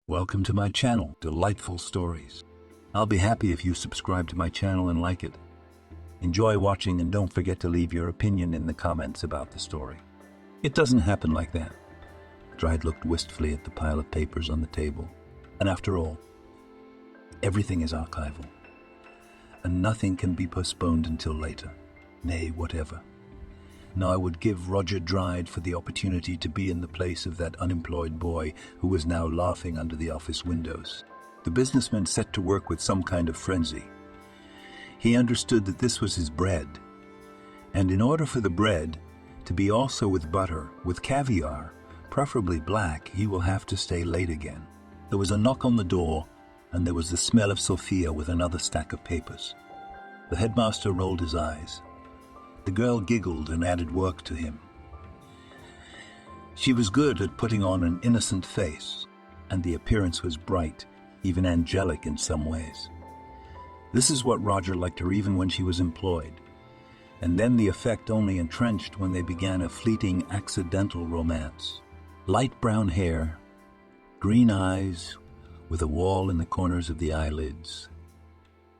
Welcome to my channel, Delightful Stories. I'll be happy if you subscribe to my channel and like it. Enjoy watching and don't forget to leave your opinion in the comments about the story. It doesn't happen like that. Dryde looked wistfully at the pile of papers on the table. And after all, everything is archival, and nothing can be postponed until later, nay, whatever. Now I would give Roger Dryde for the opportunity to be in the place of that unemployed boy who was now laughing under the office windows. The businessman set to work with some kind of frenzy. He understood that this was his bread, and in order for the bread to be also with butter, with caviar, preferably black, he will have to stay late again. There was a knock on the door, and there was the smell of Sophia with another stack of papers. The headmaster rolled his eyes. The girl giggled and added work to him. She was good at putting on an innocent face, and the appearance was bright, even angelic in some ways. This is what Roger liked her even when she was employed, and then the effect only entrenched when they began a fleeting, accidental romance. Light brown hair, green eyes, with a wall in the corners of the eyelids,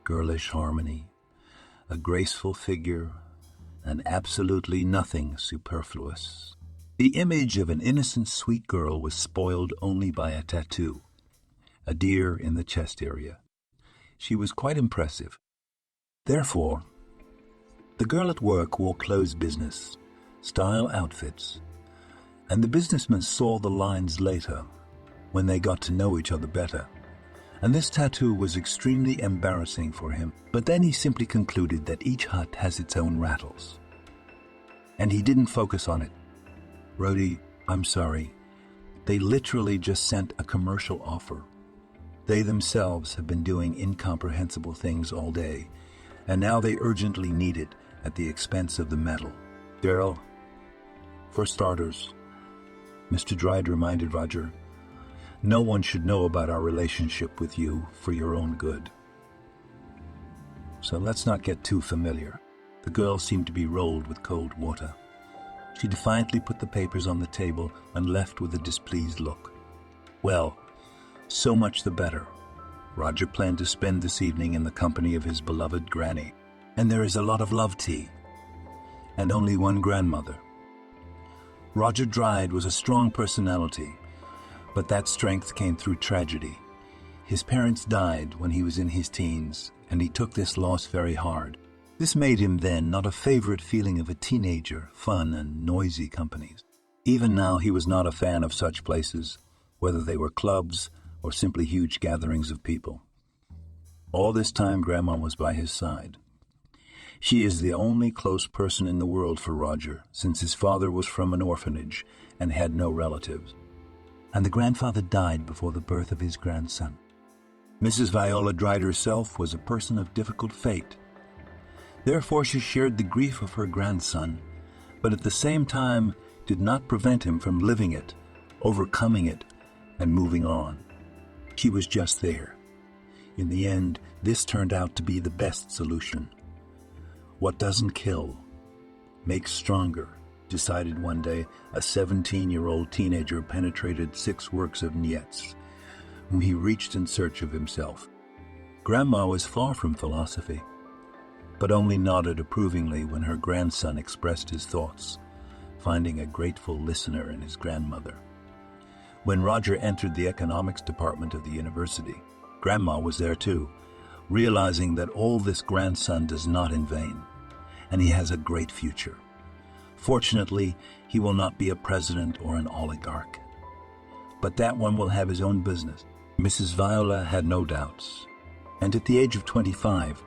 girlish harmony, a graceful figure, and absolutely nothing superfluous. The image of an innocent, sweet girl was spoiled only by a tattoo, a deer in the chest area. She was quite impressive. Therefore, the girl at work wore clothes business, style outfits, and the businessman saw the lines later when they got to know each other better. And this tattoo was extremely embarrassing for him, but then he simply concluded that each hut has its own rattles. And he didn't focus on it. Rhodey, I'm sorry. They literally just sent a commercial offer. They themselves have been doing incomprehensible things all day, and now they urgently need it at the expense of the metal. Daryl, for starters, Mr. Dryde reminded Roger, no one should know about our relationship with you for your own good. So let's not get too familiar. The girl seemed to be rolled with cold water. She defiantly put the papers on the table and left with a displeased look. Well, so much the better. Roger planned to spend this evening in the company of his beloved granny. And there is a lot of love tea. And only one grandmother. Roger Dryde was a strong personality, but that strength came through tragedy. His parents died when he was in his teens, and he took this loss very hard. This made him then not a favorite feeling of a teenager, fun and noisy companies. Even now he was not a fan of such places, whether they were clubs or simply huge gatherings of people. All this time Grandma was by his side. She is the only close person in the world for Roger, since his father was from an orphanage and had no relatives. And the grandfather died before the birth of his grandson. Mrs. Viola Dryde herself was a person of difficult fate. Therefore she shared the grief of her grandson, but at the same time did not prevent him from living it, overcoming it, and moving on. She was just there. In the end, this turned out to be the best solution. What doesn't kill makes stronger, decided one day a 17-year-old teenager penetrated 6 works of Nietzsche, whom he reached in search of himself. Grandma was far from philosophy, but only nodded approvingly when her grandson expressed his thoughts, finding a grateful listener in his grandmother. When Roger entered the economics department of the university, Grandma was there too, realizing that all this grandson does not in vain, and he has a great future. Fortunately, he will not be a president or an oligarch, but that one will have his own business. Mrs. Viola had no doubts, and at the age of 25,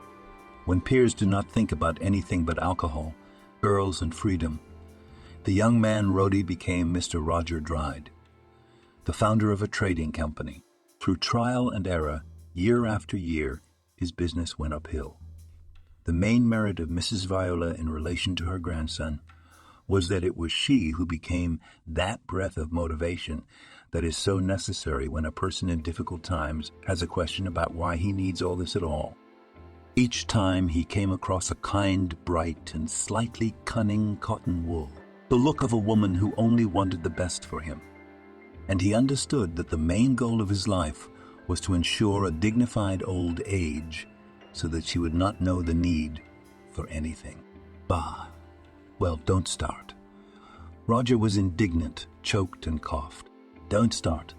when peers do not think about anything but alcohol, girls, and freedom, the young man Rhodey became Mr. Roger Dryde, the founder of a trading company. Through trial and error, year after year, his business went uphill. The main merit of Mrs. Viola in relation to her grandson was that it was she who became that breath of motivation that is so necessary when a person in difficult times has a question about why he needs all this at all. Each time he came across a kind, bright, and slightly cunning cotton wool, the look of a woman who only wanted the best for him. and he understood that the main goal of his life was to ensure a dignified old age so that she would not know the need for anything. Bah! Well, don't start. Roger was indignant, choked, and coughed. Don't start.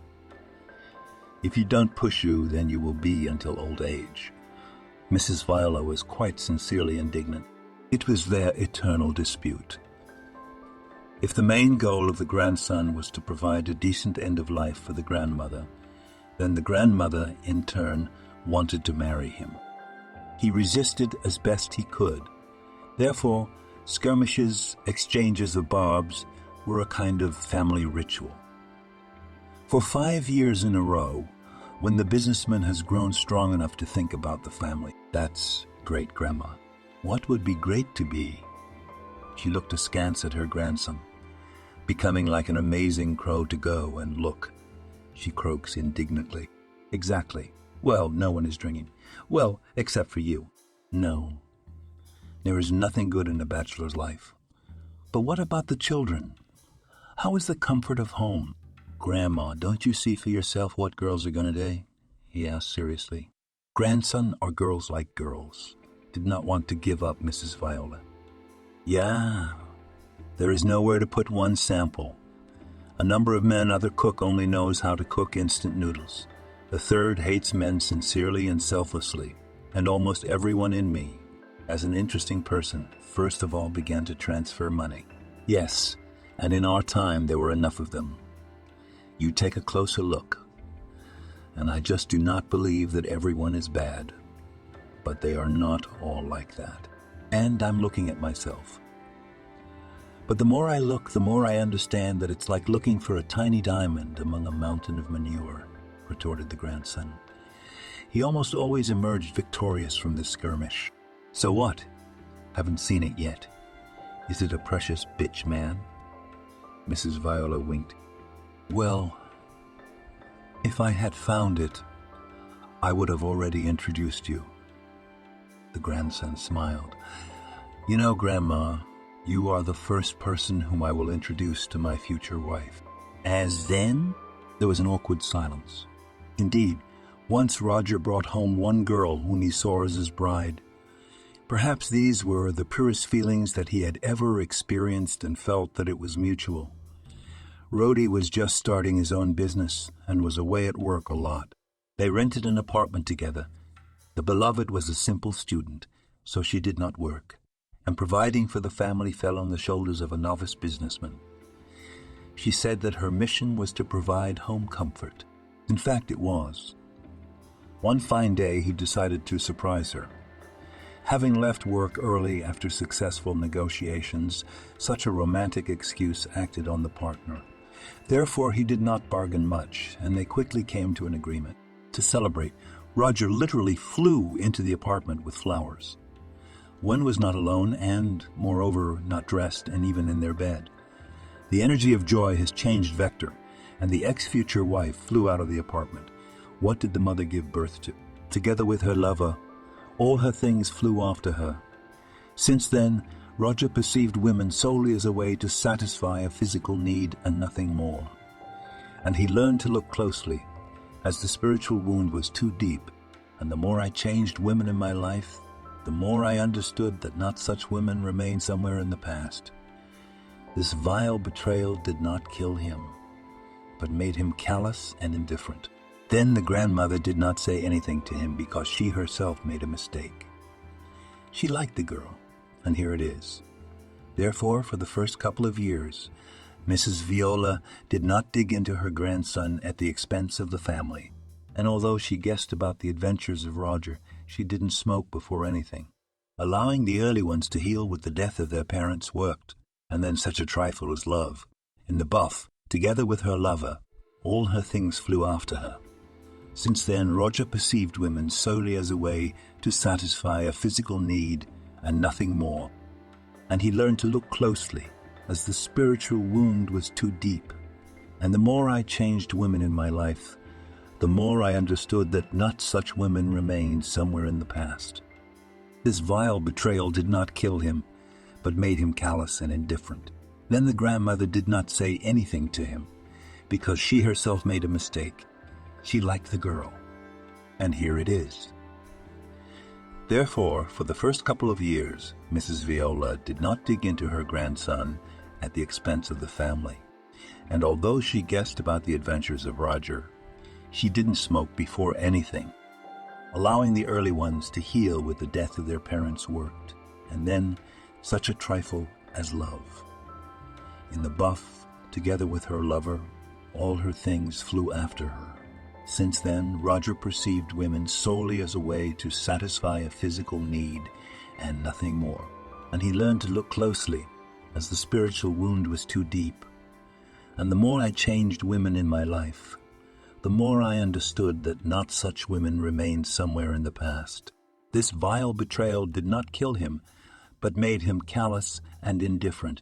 If you don't push you, then you will be until old age. Mrs. Viola was quite sincerely indignant. It was their eternal dispute. If the main goal of the grandson was to provide a decent end of life for the grandmother, then the grandmother, in turn, wanted to marry him. He resisted as best he could. Therefore, skirmishes, exchanges of barbs, were a kind of family ritual. For 5 years in a row, when the businessman has grown strong enough to think about the family, that's great-grandma. What would be great to be? She looked askance at her grandson, becoming like an amazing crow to go and look, she croaks indignantly. Exactly. Well, no one is drinking. Well, except for you. No. There is nothing good in a bachelor's life. But what about the children? How is the comfort of home? Grandma, don't you see for yourself what girls are going to do? He asked seriously. Grandson or girls like girls? Did not want to give up Mrs. Viola. Yeah, there is nowhere to put one sample. A number of men, other cook only knows how to cook instant noodles. A third hates men sincerely and selflessly, and almost everyone in me, as an interesting person, first of all began to transfer money. Yes, and in our time there were enough of them. You take a closer look, and I just do not believe that everyone is bad. But they are not all like that. And I'm looking at myself. But the more I look, the more I understand that it's like looking for a tiny diamond among a mountain of manure, retorted the grandson. He almost always emerged victorious from this skirmish. So what? Haven't seen it yet. Is it a precious bitch, man? Mrs. Viola winked. Well, if I had found it, I would have already introduced you. The grandson smiled. You know, Grandma, you are the first person whom I will introduce to my future wife. As then? There was an awkward silence. Indeed, once Roger brought home one girl whom he saw as his bride. Perhaps these were the purest feelings that he had ever experienced and felt that it was mutual. Rhodey was just starting his own business and was away at work a lot. They rented an apartment together. The beloved was a simple student, so she did not work, and providing for the family fell on the shoulders of a novice businessman. She said that her mission was to provide home comfort. In fact, it was. One fine day, he decided to surprise her. Having left work early after successful negotiations, such a romantic excuse acted on the partner. Therefore, he did not bargain much, and they quickly came to an agreement. To celebrate, Roger literally flew into the apartment with flowers. One was not alone and, moreover, not dressed and even in their bed. The energy of joy has changed vector, and the ex-future wife flew out of the apartment. What did the mother give birth to? Together with her lover, all her things flew after her. Since then, Roger perceived women solely as a way to satisfy a physical need and nothing more. And he learned to look closely, as the spiritual wound was too deep, and the more I changed women in my life, the more I understood that not such women remain somewhere in the past. This vile betrayal did not kill him, but made him callous and indifferent. Then the grandmother did not say anything to him because she herself made a mistake. She liked the girl, and here it is. Therefore, for the first couple of years, Mrs. Viola did not dig into her grandson at the expense of the family, and although she guessed about the adventures of Roger, she didn't smoke before anything. Allowing the early ones to heal with the death of their parents worked, and then such a trifle as love. In the buff, together with her lover, all her things flew after her. Since then, Roger perceived women solely as a way to satisfy a physical need and nothing more, and he learned to look closely, as the spiritual wound was too deep. And the more I changed women in my life, the more I understood that not such women remained somewhere in the past. This vile betrayal did not kill him, but made him callous and indifferent. Then the grandmother did not say anything to him, because she herself made a mistake. She liked the girl. And here it is. Therefore, for the first couple of years, Mrs. Viola did not dig into her grandson at the expense of the family. And although she guessed about the adventures of Roger, she didn't smoke before anything. Allowing the early ones to heal with the death of their parents worked. And then such a trifle as love. In the buff, together with her lover, all her things flew after her. Since then, Roger perceived women solely as a way to satisfy a physical need and nothing more. And he learned to look closely, as the spiritual wound was too deep. And the more I changed women in my life, the more I understood that not such women remained somewhere in the past. This vile betrayal did not kill him, but made him callous and indifferent.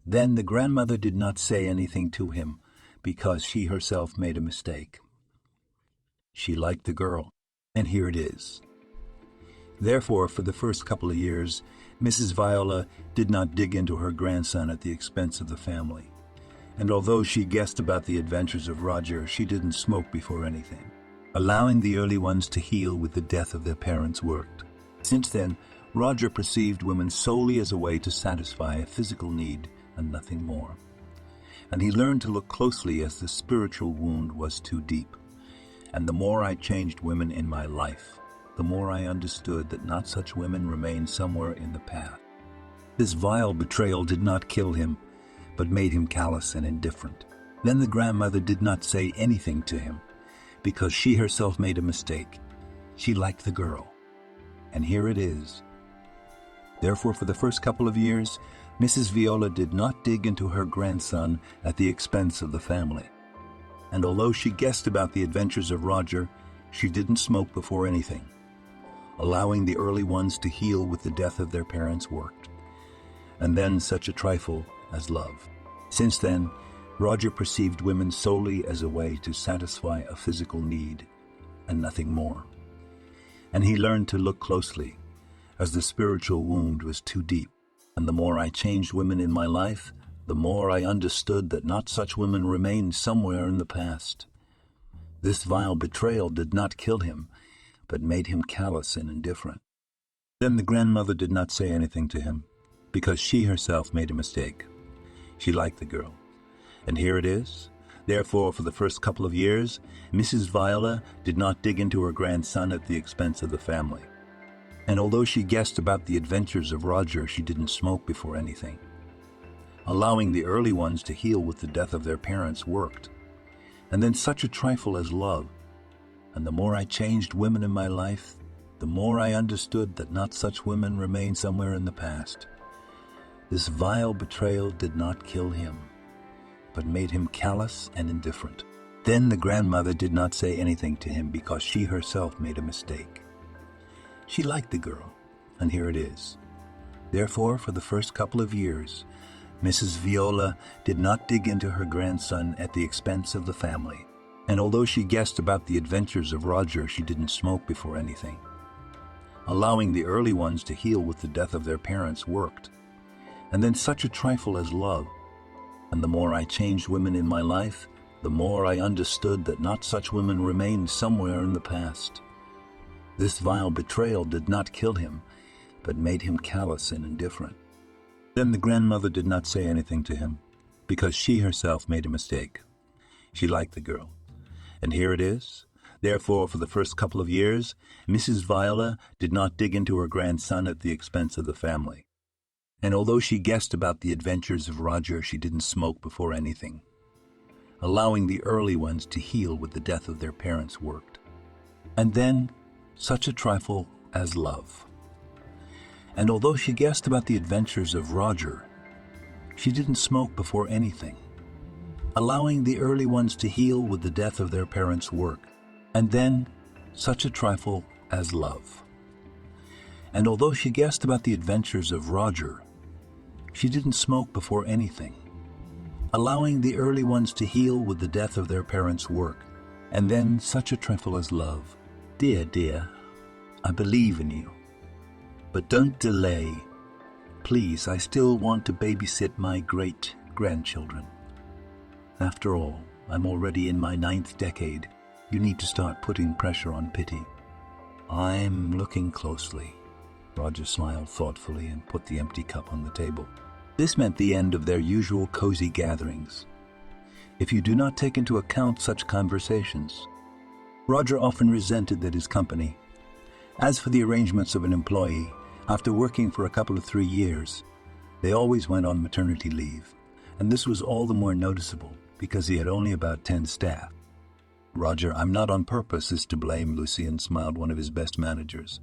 Then the grandmother did not say anything to him, because she herself made a mistake. She liked the girl, and here it is. Therefore, for the first couple of years, Mrs. Viola did not dig into her grandson at the expense of the family. And although she guessed about the adventures of Roger, she didn't smoke before anything. Allowing the early ones to heal with the death of their parents worked. Since then, Roger perceived women solely as a way to satisfy a physical need and nothing more. And he learned to look closely as the spiritual wound was too deep. And the more I changed women in my life, the more I understood that not such women remained somewhere in the past. This vile betrayal did not kill him, but made him callous and indifferent. Then the grandmother did not say anything to him, because she herself made a mistake. She liked the girl. And here it is. Therefore, for the first couple of years, Mrs. Viola did not dig into her grandson at the expense of the family. And although she guessed about the adventures of Roger, she didn't smoke before anything. Allowing the early ones to heal with the death of their parents worked. And then such a trifle as love. Since then, Roger perceived women solely as a way to satisfy a physical need and nothing more. And he learned to look closely, as the spiritual wound was too deep. And the more I changed women in my life, the more I understood that not such women remained somewhere in the past. This vile betrayal did not kill him, but made him callous and indifferent. Then the grandmother did not say anything to him, because she herself made a mistake. She liked the girl. And here it is. Therefore, for the first couple of years, Mrs. Viola did not dig into her grandson at the expense of the family. And although she guessed about the adventures of Roger, she didn't smoke before anything. Allowing the early ones to heal with the death of their parents worked. And then such a trifle as love. And the more I changed women in my life, the more I understood that not such women remained somewhere in the past. This vile betrayal did not kill him, but made him callous and indifferent. Then the grandmother did not say anything to him because she herself made a mistake. She liked the girl, and here it is. Therefore, for the first couple of years, Mrs. Viola did not dig into her grandson at the expense of the family. And although she guessed about the adventures of Roger, she didn't smoke before anything. Allowing the early ones to heal with the death of their parents worked. And then such a trifle as love. And the more I changed women in my life, the more I understood that not such women remained somewhere in the past. This vile betrayal did not kill him, but made him callous and indifferent. Then the grandmother did not say anything to him, because she herself made a mistake. She liked the girl. And here it is. Therefore, for the first couple of years, Mrs. Viola did not dig into her grandson at the expense of the family. And although she guessed about the adventures of Roger, she didn't smoke before anything. Allowing the early ones to heal with the death of their parents worked. And then, such a trifle as love. And although she guessed about the adventures of Roger, she didn't smoke before anything. Allowing the early ones to heal with the death of their parents worked. And then, such a trifle as love. And although she guessed about the adventures of Roger, she didn't smoke before anything. Allowing the early ones to heal with the death of their parents' work. And then such a trifle as love. Dear, I believe in you. But don't delay. Please, I still want to babysit my great-grandchildren. After all, I'm already in my 9th decade. You need to start putting pressure on pity. I'm looking closely. Roger smiled thoughtfully and put the empty cup on the table. This meant the end of their usual cozy gatherings. If you do not take into account such conversations, Roger often resented that his company. As for the arrangements of an employee, after working for a couple of 3 years, they always went on maternity leave, and this was all the more noticeable because he had only about 10 staff. Roger, I'm not on purpose is to blame, Lucien smiled, one of his best managers.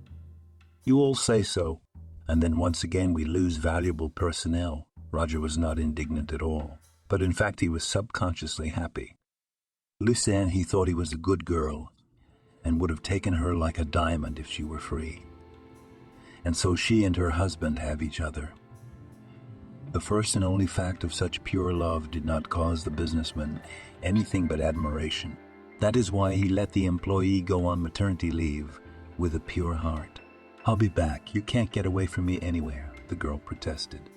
You all say so, and then once again we lose valuable personnel. Roger was not indignant at all, but in fact he was subconsciously happy. Lucien, he thought he was a good girl, and would have taken her like a diamond if she were free. And so she and her husband have each other. The first and only fact of such pure love did not cause the businessman anything but admiration. That is why he let the employee go on maternity leave with a pure heart. I'll be back. You can't get away from me anywhere, the girl protested.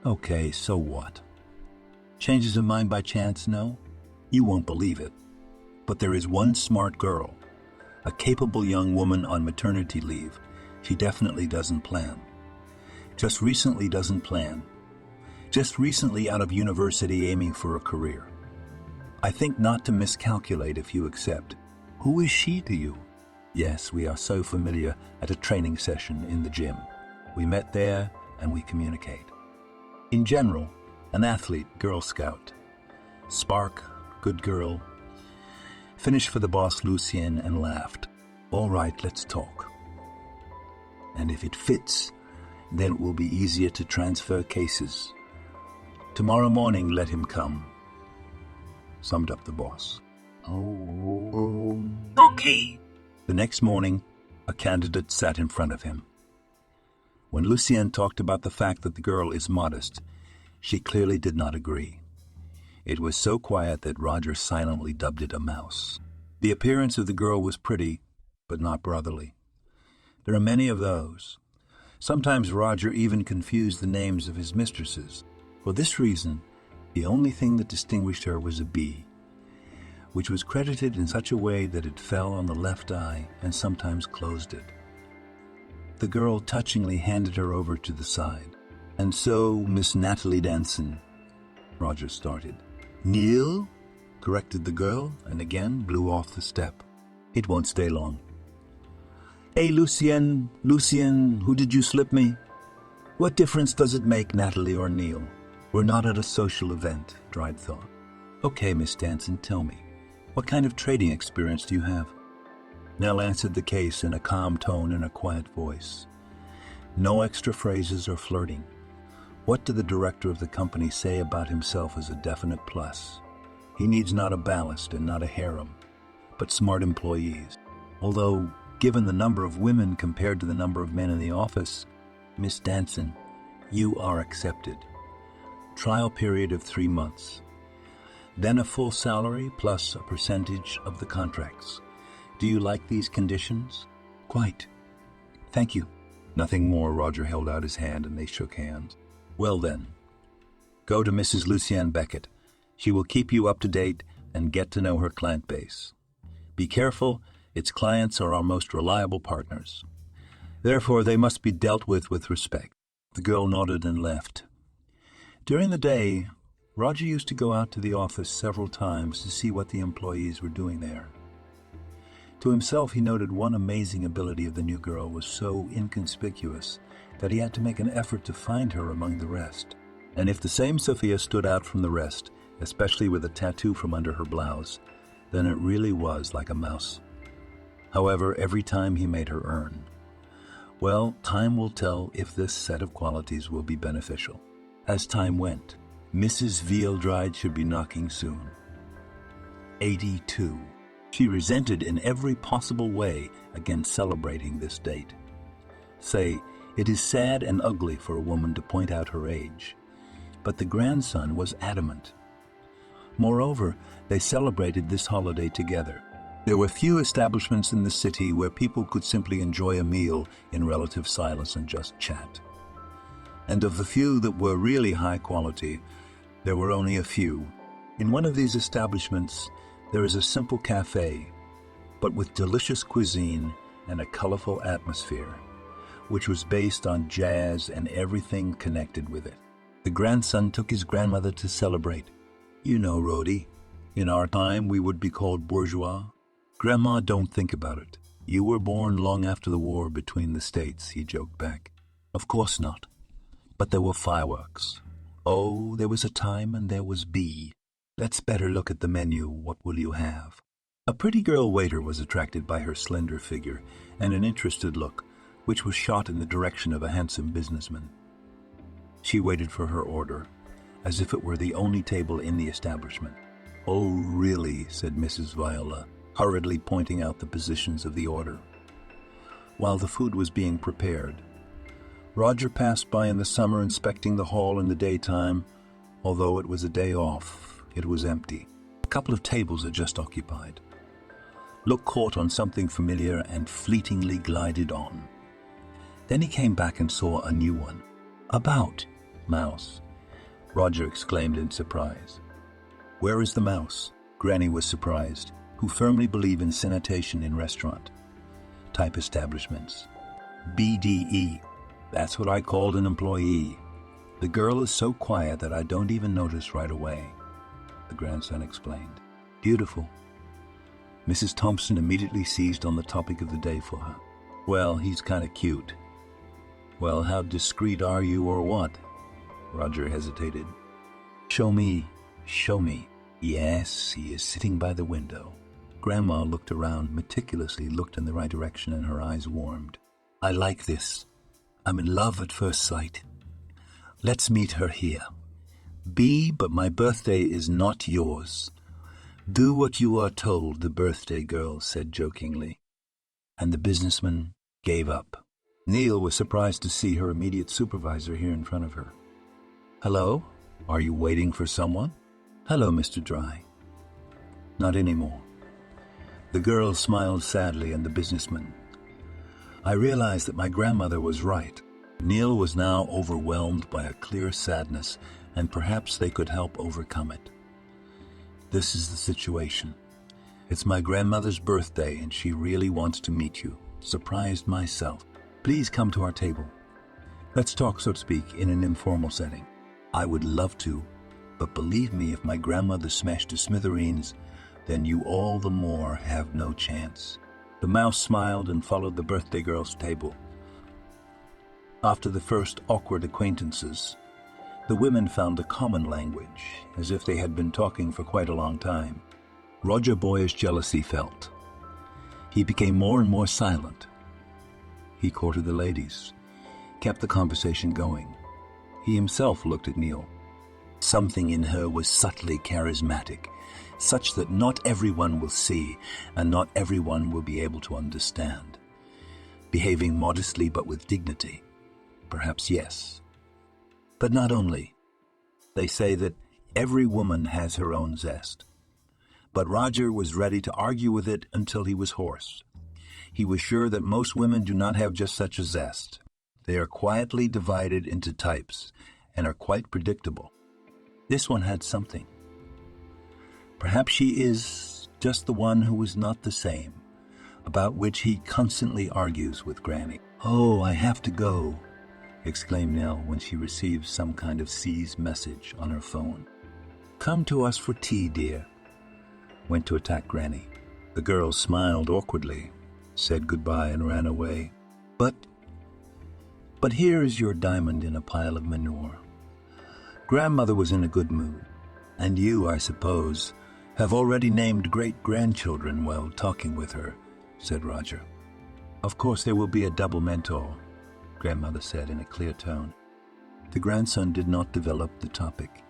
Okay, so what? Changes of mind by chance, no? You won't believe it. But there is one smart girl, a capable young woman on maternity leave. She definitely doesn't plan. Just recently out of university aiming for a career. I think not to miscalculate if you accept. Who is she to you? Yes, we are so familiar at a training session in the gym. We met there and we communicate. In general, an athlete, Girl Scout. Spark, good girl. Finished for the boss, Lucien, and laughed. All right, let's talk. And if it fits, then it will be easier to transfer cases. Tomorrow morning, let him come, summed up the boss. Okay. The next morning, a candidate sat in front of him. When Lucien talked about the fact that the girl is modest, she clearly did not agree. It was so quiet that Roger silently dubbed it a mouse. The appearance of the girl was pretty, but not brotherly. There are many of those. Sometimes Roger even confused the names of his mistresses. For this reason, the only thing that distinguished her was a B, which was credited in such a way that it fell on the left eye and sometimes closed it. The girl touchingly handed her over to the side. And so, Miss Natalie Danson, Roger started. Neil? Corrected the girl, and again blew off the step. It won't stay long. Hey, Lucien, who did you slip me? What difference does it make, Natalie or Neil? We're not at a social event, Dryde thought. Okay, Miss Danson, tell me, what kind of trading experience do you have? Nell answered the case in a calm tone and a quiet voice. No extra phrases or flirting. What did the director of the company say about himself as a definite plus? He needs not a ballast and not a harem, but smart employees. Although, given the number of women compared to the number of men in the office, Miss Danson, you are accepted. Trial period of 3 months. Then a full salary plus a percentage of the contracts. Do you like these conditions? Quite. Thank you. Nothing more. Roger held out his hand and they shook hands. Well then, go to Mrs. Lucien Beckett. She will keep you up to date and get to know her client base. Be careful, its clients are our most reliable partners. Therefore, they must be dealt with respect. The girl nodded and left. During the day, Roger used to go out to the office several times to see what the employees were doing there. To himself, he noted one amazing ability of the new girl was so inconspicuous that he had to make an effort to find her among the rest. And if the same Sophia stood out from the rest, especially with a tattoo from under her blouse, then it really was like a mouse. However, every time he made her earn. Well, time will tell if this set of qualities will be beneficial. As time went, Mrs. Veildride should be knocking soon. 82. She resented in every possible way against celebrating this date. Say, it is sad and ugly for a woman to point out her age, but the grandson was adamant. Moreover, they celebrated this holiday together. There were few establishments in the city where people could simply enjoy a meal in relative silence and just chat. And of the few that were really high quality, there were only a few. In one of these establishments, there is a simple cafe, but with delicious cuisine and a colorful atmosphere, which was based on jazz and everything connected with it. The grandson took his grandmother to celebrate. You know, Rhodey, in our time we would be called bourgeois. Grandma, don't think about it. You were born long after the war between the states, he joked back. Of course not. But there were fireworks. Oh, there was a time and there was B. Let's better look at the menu. What will you have? A pretty girl waiter was attracted by her slender figure and an interested look, which was shot in the direction of a handsome businessman. She waited for her order, as if it were the only table in the establishment. Oh, really, said Mrs. Viola, hurriedly pointing out the positions of the order. While the food was being prepared, Roger passed by in the summer inspecting the hall in the daytime. Although it was a day off, it was empty. A couple of tables had just occupied. Look caught on something familiar and fleetingly glided on. Then he came back and saw a new one. About, mouse, Roger exclaimed in surprise. Where is the mouse? Granny was surprised, who firmly believe in sanitation in restaurant-type establishments. BDE, that's what I called an employee. The girl is so quiet that I don't even notice right away, the grandson explained. Beautiful. Mrs. Thompson immediately seized on the topic of the day for her. Well, he's kind of cute. Well, how discreet are you or what? Roger hesitated. Show me. Yes, he is sitting by the window. Grandma looked around, meticulously looked in the right direction, and her eyes warmed. I like this. I'm in love at first sight. Let's meet her here. B, but my birthday is not yours. Do what you are told, the birthday girl said jokingly. And the businessman gave up. Neil was surprised to see her immediate supervisor here in front of her. Hello? Are you waiting for someone? Hello, Mr. Dry. Not anymore. The girl smiled sadly, and the businessman. I realized that my grandmother was right. Neil was now overwhelmed by a clear sadness, and perhaps they could help overcome it. This is the situation. It's my grandmother's birthday, and she really wants to meet you. Surprised myself. Please come to our table. Let's talk, so to speak, in an informal setting. I would love to, but believe me, if my grandmother smashed to smithereens, then you all the more have no chance. The mouse smiled and followed the birthday girl's table. After the first awkward acquaintances, the women found a common language, as if they had been talking for quite a long time. Roger boyish jealousy felt. He became more and more silent. He courted the ladies, kept the conversation going. He himself looked at Neil. Something in her was subtly charismatic, such that not everyone will see and not everyone will be able to understand. Behaving modestly but with dignity, perhaps yes. But not only. They say that every woman has her own zest. But Roger was ready to argue with it until he was hoarse. He was sure that most women do not have just such a zest. They are quietly divided into types and are quite predictable. This one had something. Perhaps she is just the one who is not the same, about which he constantly argues with Granny. Oh, I have to go, exclaimed Nell when she received some kind of seized message on her phone. Come to us for tea, dear. Went to attack Granny. The girl smiled awkwardly, said goodbye, and ran away. But here is your diamond in a pile of manure. Grandmother was in a good mood, and you, I suppose, have already named great-grandchildren while talking with her, said Roger. Of course there will be a double mentor, Grandmother said in a clear tone. The grandson did not develop the topic,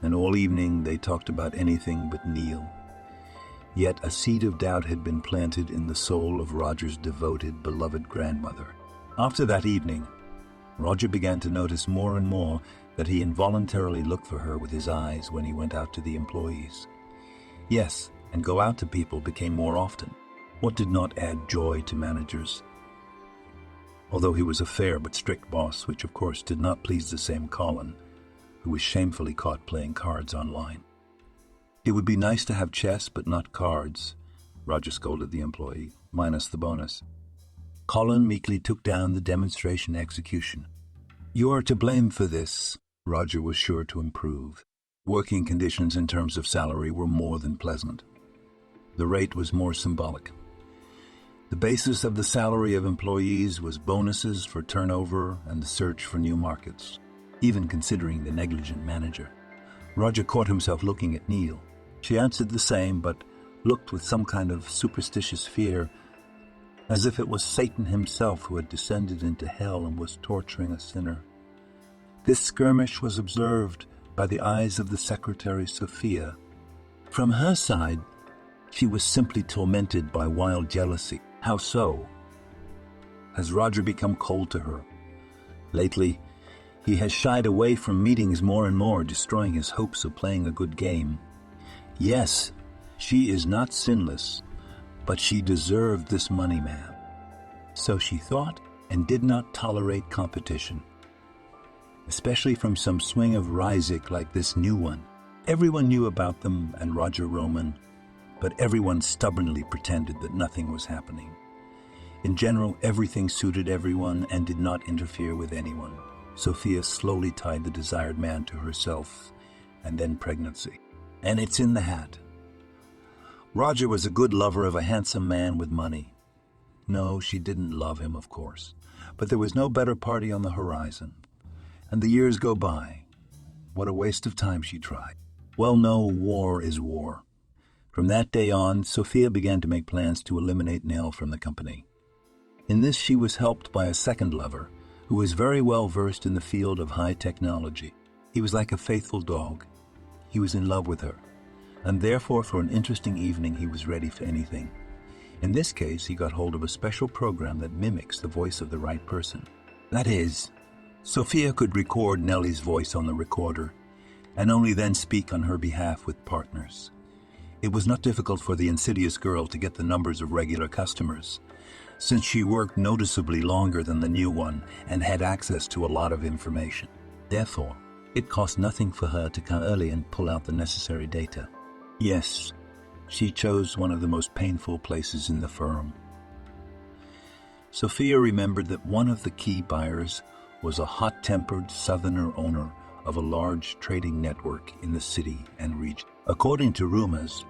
and all evening they talked about anything but Neil. Yet a seed of doubt had been planted in the soul of Roger's devoted, beloved grandmother. After that evening, Roger began to notice more and more that he involuntarily looked for her with his eyes when he went out to the employees. Yes, and go out to people became more often. What did not add joy to managers? Although he was a fair but strict boss, which of course did not please the same Colin, who was shamefully caught playing cards online. It would be nice to have chess, but not cards, Roger scolded the employee, minus the bonus. Colin meekly took down the demonstration execution. You are to blame for this, Roger was sure to improve. Working conditions in terms of salary were more than pleasant. The rate was more symbolic. The basis of the salary of employees was bonuses for turnover and the search for new markets, even considering the negligent manager. Roger caught himself looking at Neil. She answered the same, but looked with some kind of superstitious fear, as if it was Satan himself who had descended into hell and was torturing a sinner. This skirmish was observed by the eyes of the secretary Sophia. From her side, she was simply tormented by wild jealousy. How so? Has Roger become cold to her? Lately, he has shied away from meetings more and more, destroying his hopes of playing a good game. Yes, she is not sinless, but she deserved this money man. So she thought, and did not tolerate competition, especially from some swing of Ryzik like this new one. Everyone knew about them and Roger Roman, but everyone stubbornly pretended that nothing was happening. In general, everything suited everyone and did not interfere with anyone. Sophia slowly tied the desired man to herself, and then pregnancy. And it's in the hat. Roger was a good lover of a handsome man with money. No, she didn't love him, of course, but there was no better party on the horizon. And the years go by. What a waste of time, she tried. Well, no, war is war. From that day on, Sophia began to make plans to eliminate Nell from the company. In this she was helped by a second lover, who was very well versed in the field of high technology. He was like a faithful dog. He was in love with her, and therefore for an interesting evening he was ready for anything. In this case, he got hold of a special program that mimics the voice of the right person. That is, Sophia could record Nellie's voice on the recorder, and only then speak on her behalf with partners. It was not difficult for the insidious girl to get the numbers of regular customers, since she worked noticeably longer than the new one and had access to a lot of information. Therefore, it cost nothing for her to come early and pull out the necessary data. Yes, she chose one of the most painful places in the firm. Sophia remembered that one of the key buyers was a hot-tempered southerner owner of a large trading network in the city and region. According to rumors,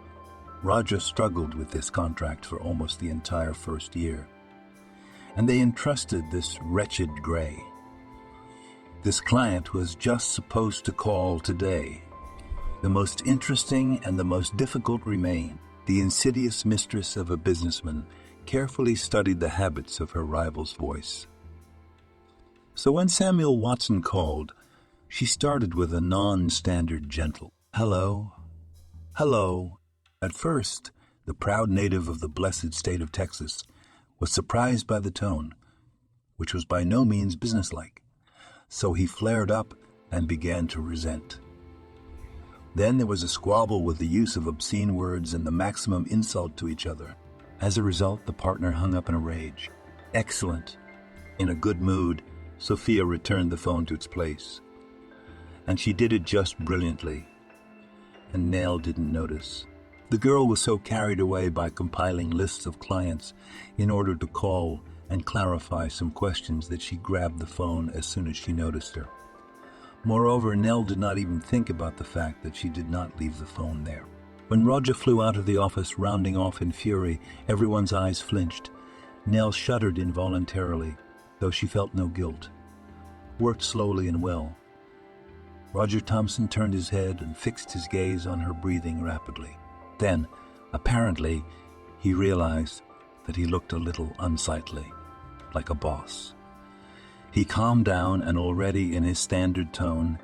Roger struggled with this contract for almost the entire first year, and they entrusted this wretched Gray. This client was just supposed to call today. The most interesting and the most difficult remain. The insidious mistress of a businessman carefully studied the habits of her rival's voice. So when Samuel Watson called, she started with a non-standard gentle, "Hello, hello." At first, the proud native of the blessed state of Texas was surprised by the tone, which was by no means businesslike. So he flared up and began to resent. Then there was a squabble with the use of obscene words and the maximum insult to each other. As a result, the partner hung up in a rage. Excellent. In a good mood, Sophia returned the phone to its place. And she did it just brilliantly. And Nell didn't notice. The girl was so carried away by compiling lists of clients in order to call and clarify some questions that she grabbed the phone as soon as she noticed her. Moreover, Nell did not even think about the fact that she did not leave the phone there. When Roger flew out of the office, rounding off in fury, everyone's eyes flinched. Nell shuddered involuntarily, though she felt no guilt. Worked slowly and well. Roger Thompson turned his head and fixed his gaze on her, breathing rapidly. Then, apparently, he realized that he looked a little unsightly, like a boss. He calmed down and already in his standard tone,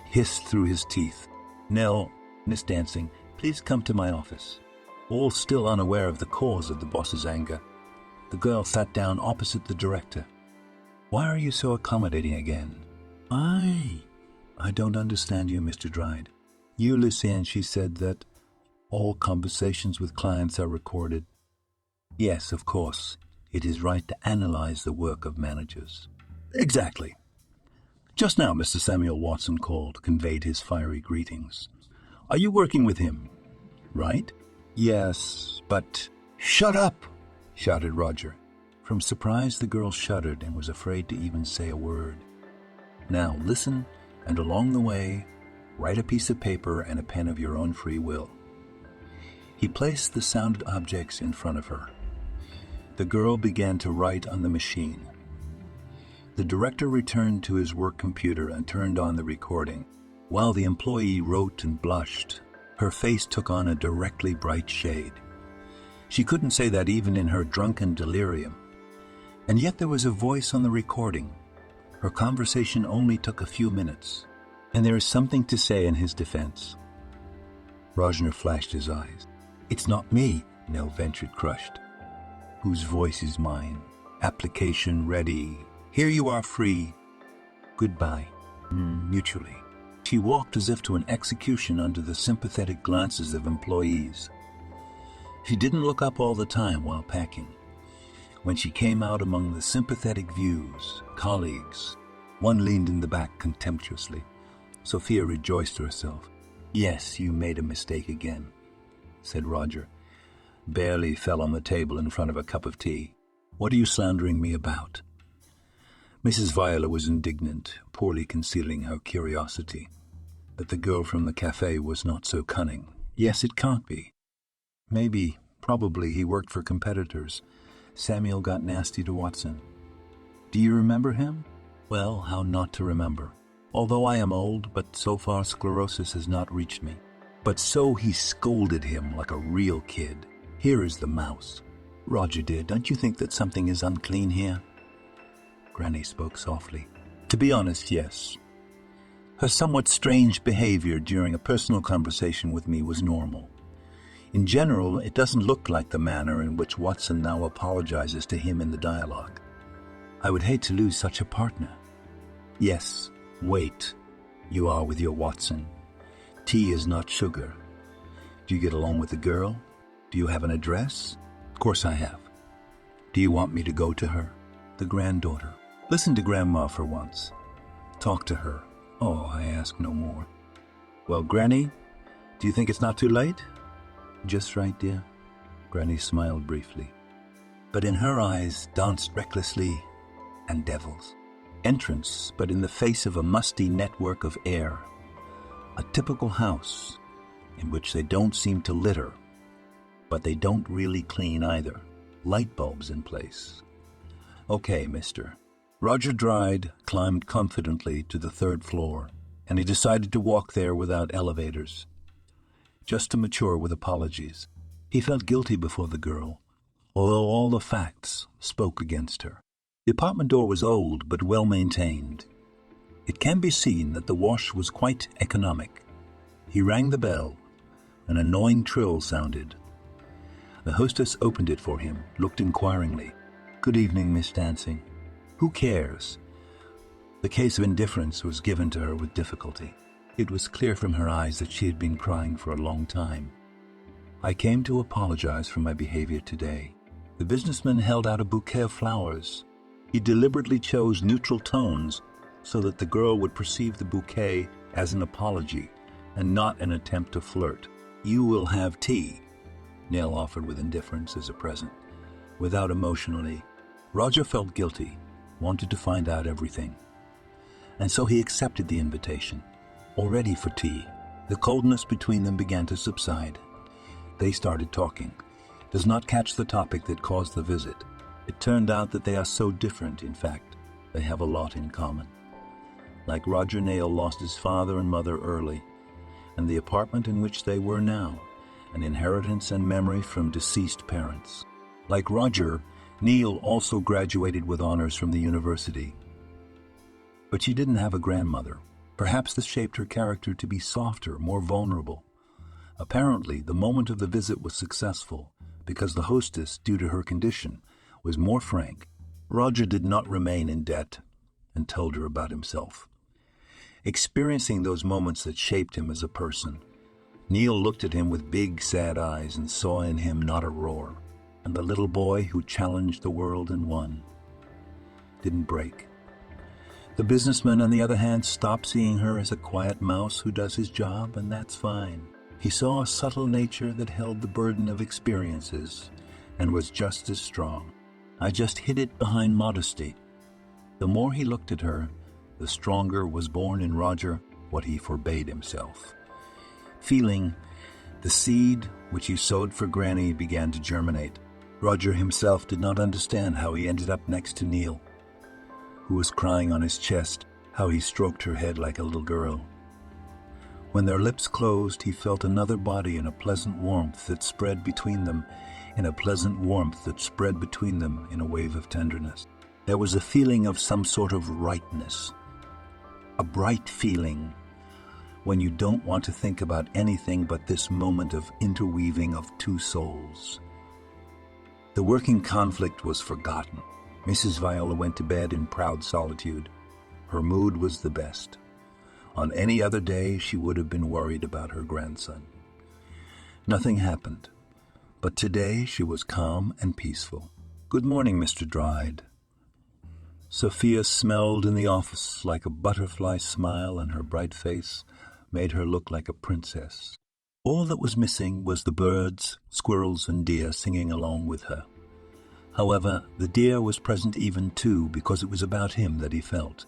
hissed through his teeth, "Nell, Miss Dancing, please come to my office." All still unaware of the cause of the boss's anger, the girl sat down opposite the director. "Why are you so accommodating again?" I don't understand you, Mr. Dryde. You, Lucien, she said that all conversations with clients are recorded. Yes, of course. It is right to analyze the work of managers. Exactly. Just now, Mr. Samuel Watson called, conveyed his fiery greetings. Are you working with him? right? Yes, but... Shut up! Shouted Roger. From surprise, the girl shuddered and was afraid to even say a word. Now listen, and along the way, write a piece of paper and a pen of your own free will. He placed the sounded objects in front of her. The girl began to write on the machine. The director returned to his work computer and turned on the recording. While the employee wrote and blushed, her face took on a directly bright shade. She couldn't say that even in her drunken delirium. And yet there was a voice on the recording. Her conversation only took a few minutes, and there is something to say in his defense. Rosner flashed his eyes. It's not me, Nell ventured, crushed. Whose voice is mine? Application ready. Here you are, free. Goodbye. Mutually. She walked as if to an execution under the sympathetic glances of employees. She didn't look up all the time while packing. When she came out among the sympathetic views, colleagues, one leaned in the back contemptuously. Sophia rejoiced to herself. Yes, you made a mistake again, said Roger. Barely fell on the table in front of a cup of tea. What are you slandering me about? Mrs. Viola was indignant, poorly concealing her curiosity. But the girl from the cafe was not so cunning. Yes, it can't be. Maybe, probably, he worked for competitors. Samuel got nasty to Watson. Do you remember him? Well, how not to remember? Although I am old, but so far sclerosis has not reached me. But so he scolded him like a real kid. Here is the mouse. Roger dear, don't you think that something is unclean here? Granny spoke softly. To be honest, yes. Her somewhat strange behavior during a personal conversation with me was normal. In general, it doesn't look like the manner in which Watson now apologizes to him in the dialogue. I would hate to lose such a partner. Yes, wait. You are with your Watson. Tea is not sugar. Do you get along with the girl? Do you have an address? Of course I have. Do you want me to go to her? The granddaughter. Listen to Grandma for once. Talk to her. Oh, I ask no more. Well, Granny, do you think it's not too late? Just right, dear. Granny smiled briefly. But in her eyes danced recklessly and devils. Entrance, but in the face of a musty network of air. A typical house in which they don't seem to litter, but they don't really clean either. Light bulbs in place. Okay, mister. Roger Dryde climbed confidently to the third floor, and he decided to walk there without elevators, just to mature with apologies. He felt guilty before the girl, although all the facts spoke against her. The apartment door was old but well maintained. It can be seen that the wash was quite economic. He rang the bell. An annoying trill sounded. The hostess opened it for him, looked inquiringly. Good evening, Miss Dancing. Who cares? The case of indifference was given to her with difficulty. It was clear from her eyes that she had been crying for a long time. I came to apologize for my behavior today. The businessman held out a bouquet of flowers. He deliberately chose neutral tones so that the girl would perceive the bouquet as an apology and not an attempt to flirt. You will have tea, Nell offered with indifference as a present. Without emotionally, Roger felt guilty, wanted to find out everything. And so he accepted the invitation. All ready for tea. The coldness between them began to subside. They started talking. Does not catch the topic that caused the visit. It turned out that they are so different, in fact, they have a lot in common. Like Roger, Neil lost his father and mother early, and the apartment in which they were now, an inheritance and memory from deceased parents. Like Roger, Neil also graduated with honors from the university. But she didn't have a grandmother. Perhaps this shaped her character to be softer, more vulnerable. Apparently, the moment of the visit was successful because the hostess, due to her condition, was more frank. Roger did not remain in debt and told her about himself. Experiencing those moments that shaped him as a person, Neil looked at him with big, sad eyes and saw in him not a roar. And the little boy who challenged the world and won didn't break. The businessman, on the other hand, stopped seeing her as a quiet mouse who does his job, and that's fine. He saw a subtle nature that held the burden of experiences and was just as strong. I just hid it behind modesty. The more he looked at her, the stronger was born in Roger what he forbade himself. Feeling, the seed which he sowed for Granny began to germinate. Roger himself did not understand how he ended up next to Neil, who was crying on his chest, how he stroked her head like a little girl. When their lips closed, he felt another body in a pleasant warmth that spread between them, in a wave of tenderness. There was a feeling of some sort of rightness, a bright feeling when you don't want to think about anything but this moment of interweaving of two souls. The working conflict was forgotten. Mrs. Viola went to bed in proud solitude. Her mood was the best. On any other day, she would have been worried about her grandson. Nothing happened, but today she was calm and peaceful. "Good morning, Mr. Dryde." Sophia smelled in the office like a butterfly smile, and her bright face made her look like a princess. All that was missing was the birds, squirrels, and deer singing along with her. However, the deer was present even too, because it was about him that he felt.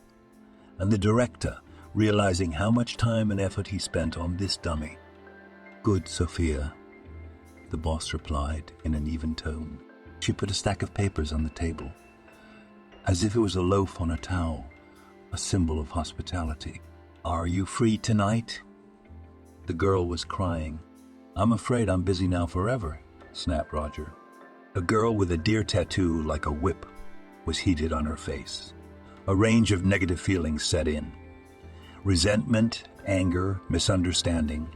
And the director, realizing how much time and effort he spent on this dummy. "Good, Sophia," the boss replied in an even tone. She put a stack of papers on the table, as if it was a loaf on a towel, a symbol of hospitality. "Are you free tonight?" The girl was crying. "I'm afraid I'm busy now forever," snapped Roger. A girl with a deer tattoo like a whip was heated on her face. A range of negative feelings set in. Resentment, anger, misunderstanding.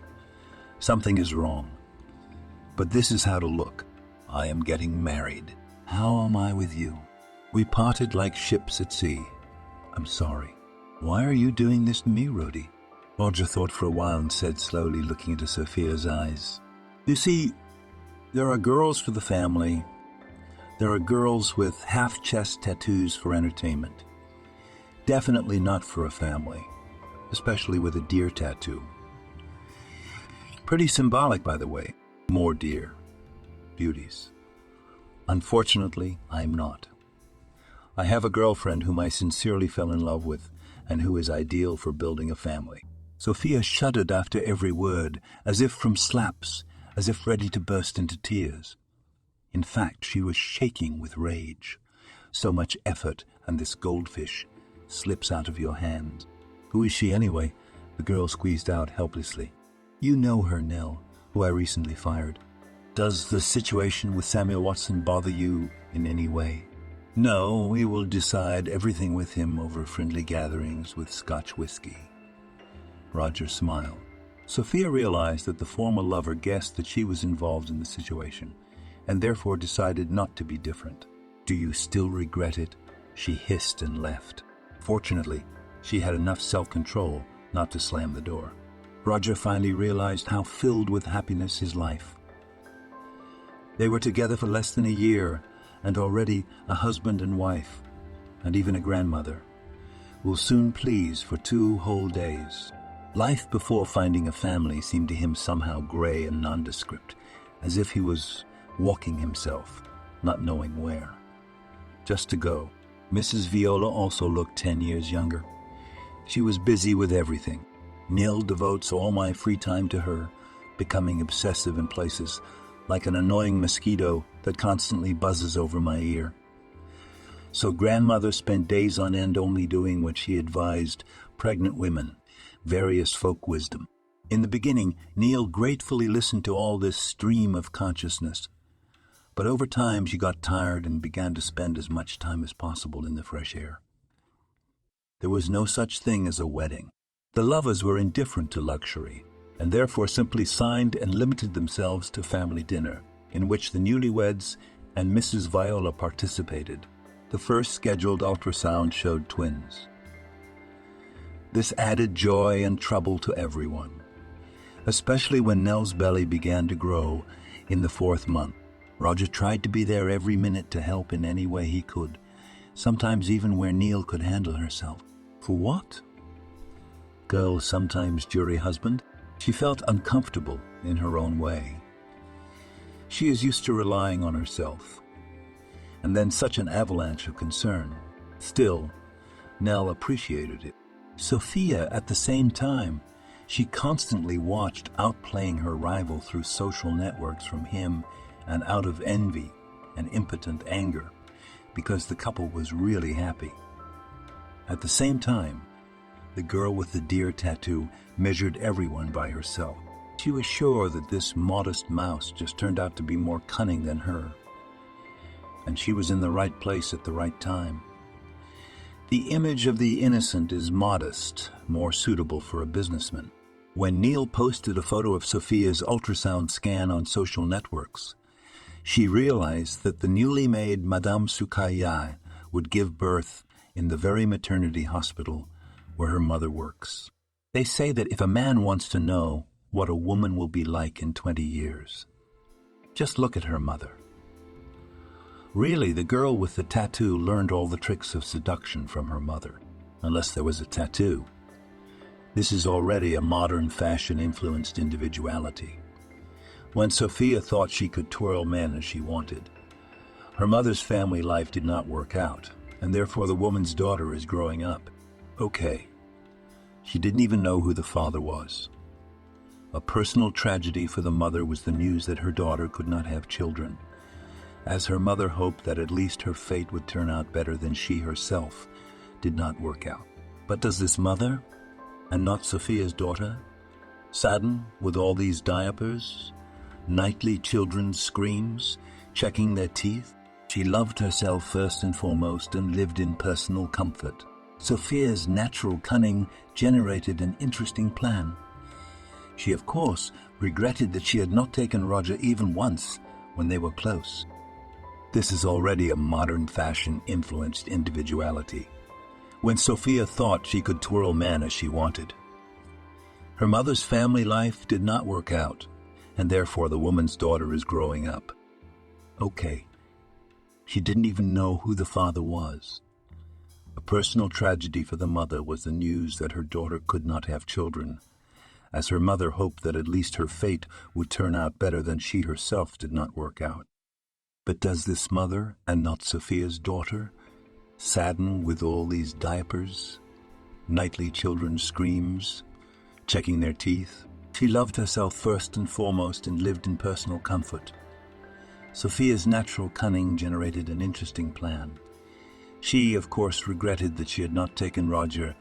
Something is wrong. But this is how to look. I am getting married. How am I with you? We parted like ships at sea. I'm sorry. Why are you doing this to me, Rhodey? Roger thought for a while and said slowly, looking into Sophia's eyes. You see, there are girls for the family. There are girls with half-chest tattoos for entertainment. Definitely not for a family, especially with a deer tattoo. Pretty symbolic, by the way. More deer. Beauties. Unfortunately, I'm not. I have a girlfriend whom I sincerely fell in love with and who is ideal for building a family. Sophia shuddered after every word, as if from slaps, as if ready to burst into tears. In fact, she was shaking with rage. So much effort, and this goldfish slips out of your hand. Who is she anyway? The girl squeezed out helplessly. You know her, Nell, who I recently fired. Does the situation with Samuel Watson bother you in any way? No, we will decide everything with him over friendly gatherings with Scotch whiskey. Roger smiled. Sophia realized that the former lover guessed that she was involved in the situation, and therefore decided not to be different. Do you still regret it? She hissed and left. Fortunately, she had enough self-control not to slam the door. Roger finally realized how filled with happiness his life. They were together for less than a year, and already a husband and wife, and even a grandmother, will soon please for 2 whole days. Life before finding a family seemed to him somehow gray and nondescript, as if he was walking himself, not knowing where. Just to go. Mrs. Viola also looked 10 years younger. She was busy with everything. Nil devotes all my free time to her, becoming obsessive in places, like an annoying mosquito that constantly buzzes over my ear. So grandmother spent days on end only doing what she advised pregnant women, various folk wisdom. In the beginning, Neil gratefully listened to all this stream of consciousness. But over time, she got tired and began to spend as much time as possible in the fresh air. There was no such thing as a wedding. The lovers were indifferent to luxury, and therefore simply signed and limited themselves to family dinner, in which the newlyweds and Mrs. Viola participated. The first scheduled ultrasound showed twins. This added joy and trouble to everyone, especially when Nell's belly began to grow in the 4th month. Roger tried to be there every minute to help in any way he could, sometimes even where Neil could handle herself. For what? Girl, sometimes jury husband. She felt uncomfortable, in her own way. She is used to relying on herself, and then such an avalanche of concern. Still, Nell appreciated it. Sophia, at the same time, she constantly watched outplaying her rival through social networks from him and out of envy and impotent anger, because the couple was really happy. At the same time, the girl with the deer tattoo measured everyone by herself. She was sure that this modest mouse just turned out to be more cunning than her, and she was in the right place at the right time. The image of the innocent is modest, more suitable for a businessman. When Neil posted a photo of Sophia's ultrasound scan on social networks, she realized that the newly made Madame Sukaya would give birth in the very maternity hospital where her mother works. They say that if a man wants to know what a woman will be like in 20 years, just look at her mother. Really, the girl with the tattoo learned all the tricks of seduction from her mother, unless there was a tattoo. This is already a modern fashion-influenced individuality. When Sophia thought she could twirl men as she wanted, her mother's family life did not work out, and therefore the woman's daughter is growing up. Okay, she didn't even know who the father was. A personal tragedy for the mother was the news that her daughter could not have children, as her mother hoped that at least her fate would turn out better than she herself did not work out. But does this mother, and not Sophia's daughter, sadden with all these diapers, nightly children's screams, checking their teeth? She loved herself first and foremost and lived in personal comfort. Sophia's natural cunning generated an interesting plan. She, of course, regretted that she had not taken Roger even once when they were close. This is already a modern fashion-influenced individuality. When Sophia thought she could twirl men as she wanted, her mother's family life did not work out, and therefore the woman's daughter is growing up. Okay, she didn't even know who the father was. A personal tragedy for the mother was the news that her daughter could not have children, as her mother hoped that at least her fate would turn out better than she herself did not work out. But does this mother, and not Sophia's daughter, sadden with all these diapers, nightly children's screams, checking their teeth? She loved herself first and foremost and lived in personal comfort. Sophia's natural cunning generated an interesting plan. She, of course, regretted that she had not taken Roger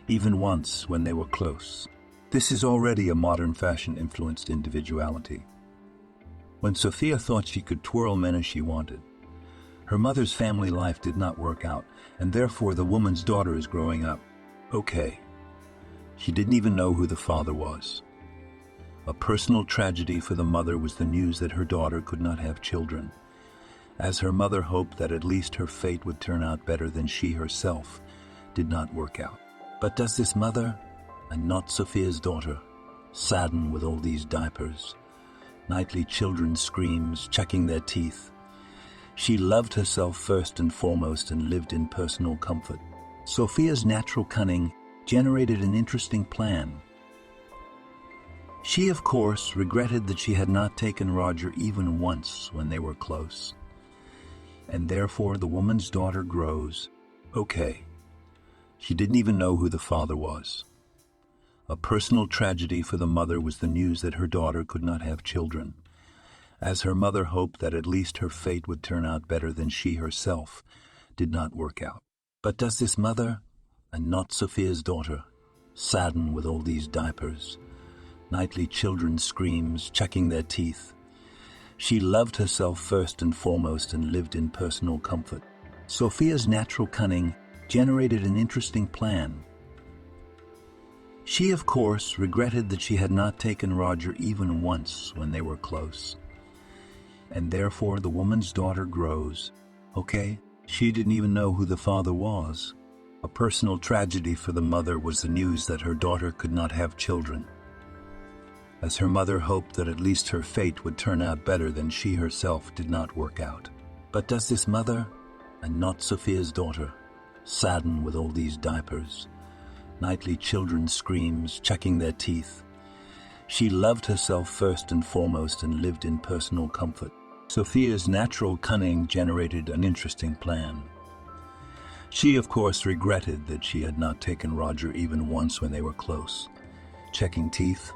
even once when they were close. This is already a modern fashion-influenced individuality. When Sophia thought she could twirl men as she wanted, her mother's family life did not work out, and therefore the woman's daughter is growing up. Okay, she didn't even know who the father was. A personal tragedy for the mother was the news that her daughter could not have children, as her mother hoped that at least her fate would turn out better than she herself did not work out. But does this mother, and not Sophia's daughter, sadden with all these diapers, nightly children's screams, checking their teeth? She loved herself first and foremost and lived in personal comfort. Sophia's natural cunning generated an interesting plan. She, of course, regretted that she had not taken Roger even once when they were close, and therefore the woman's daughter grows. Okay, she didn't even know who the father was. A personal tragedy for the mother was the news that her daughter could not have children, as her mother hoped that at least her fate would turn out better than she herself did not work out. But does this mother, and not Sophia's daughter, sadden with all these diapers, nightly children's screams, checking their teeth? She loved herself first and foremost and lived in personal comfort. Sophia's natural cunning generated an interesting plan. She, of course, regretted that she had not taken Roger even once when they were close, and therefore the woman's daughter grows. Okay, she didn't even know who the father was. A personal tragedy for the mother was the news that her daughter could not have children, as her mother hoped that at least her fate would turn out better than she herself did not work out. But does this mother, and not Sophia's daughter, sadden with all these diapers, nightly children's screams, checking their teeth? She loved herself first and foremost and lived in personal comfort. Sophia's natural cunning generated an interesting plan. She, of course, regretted that she had not taken Roger even once when they were close. Checking teeth.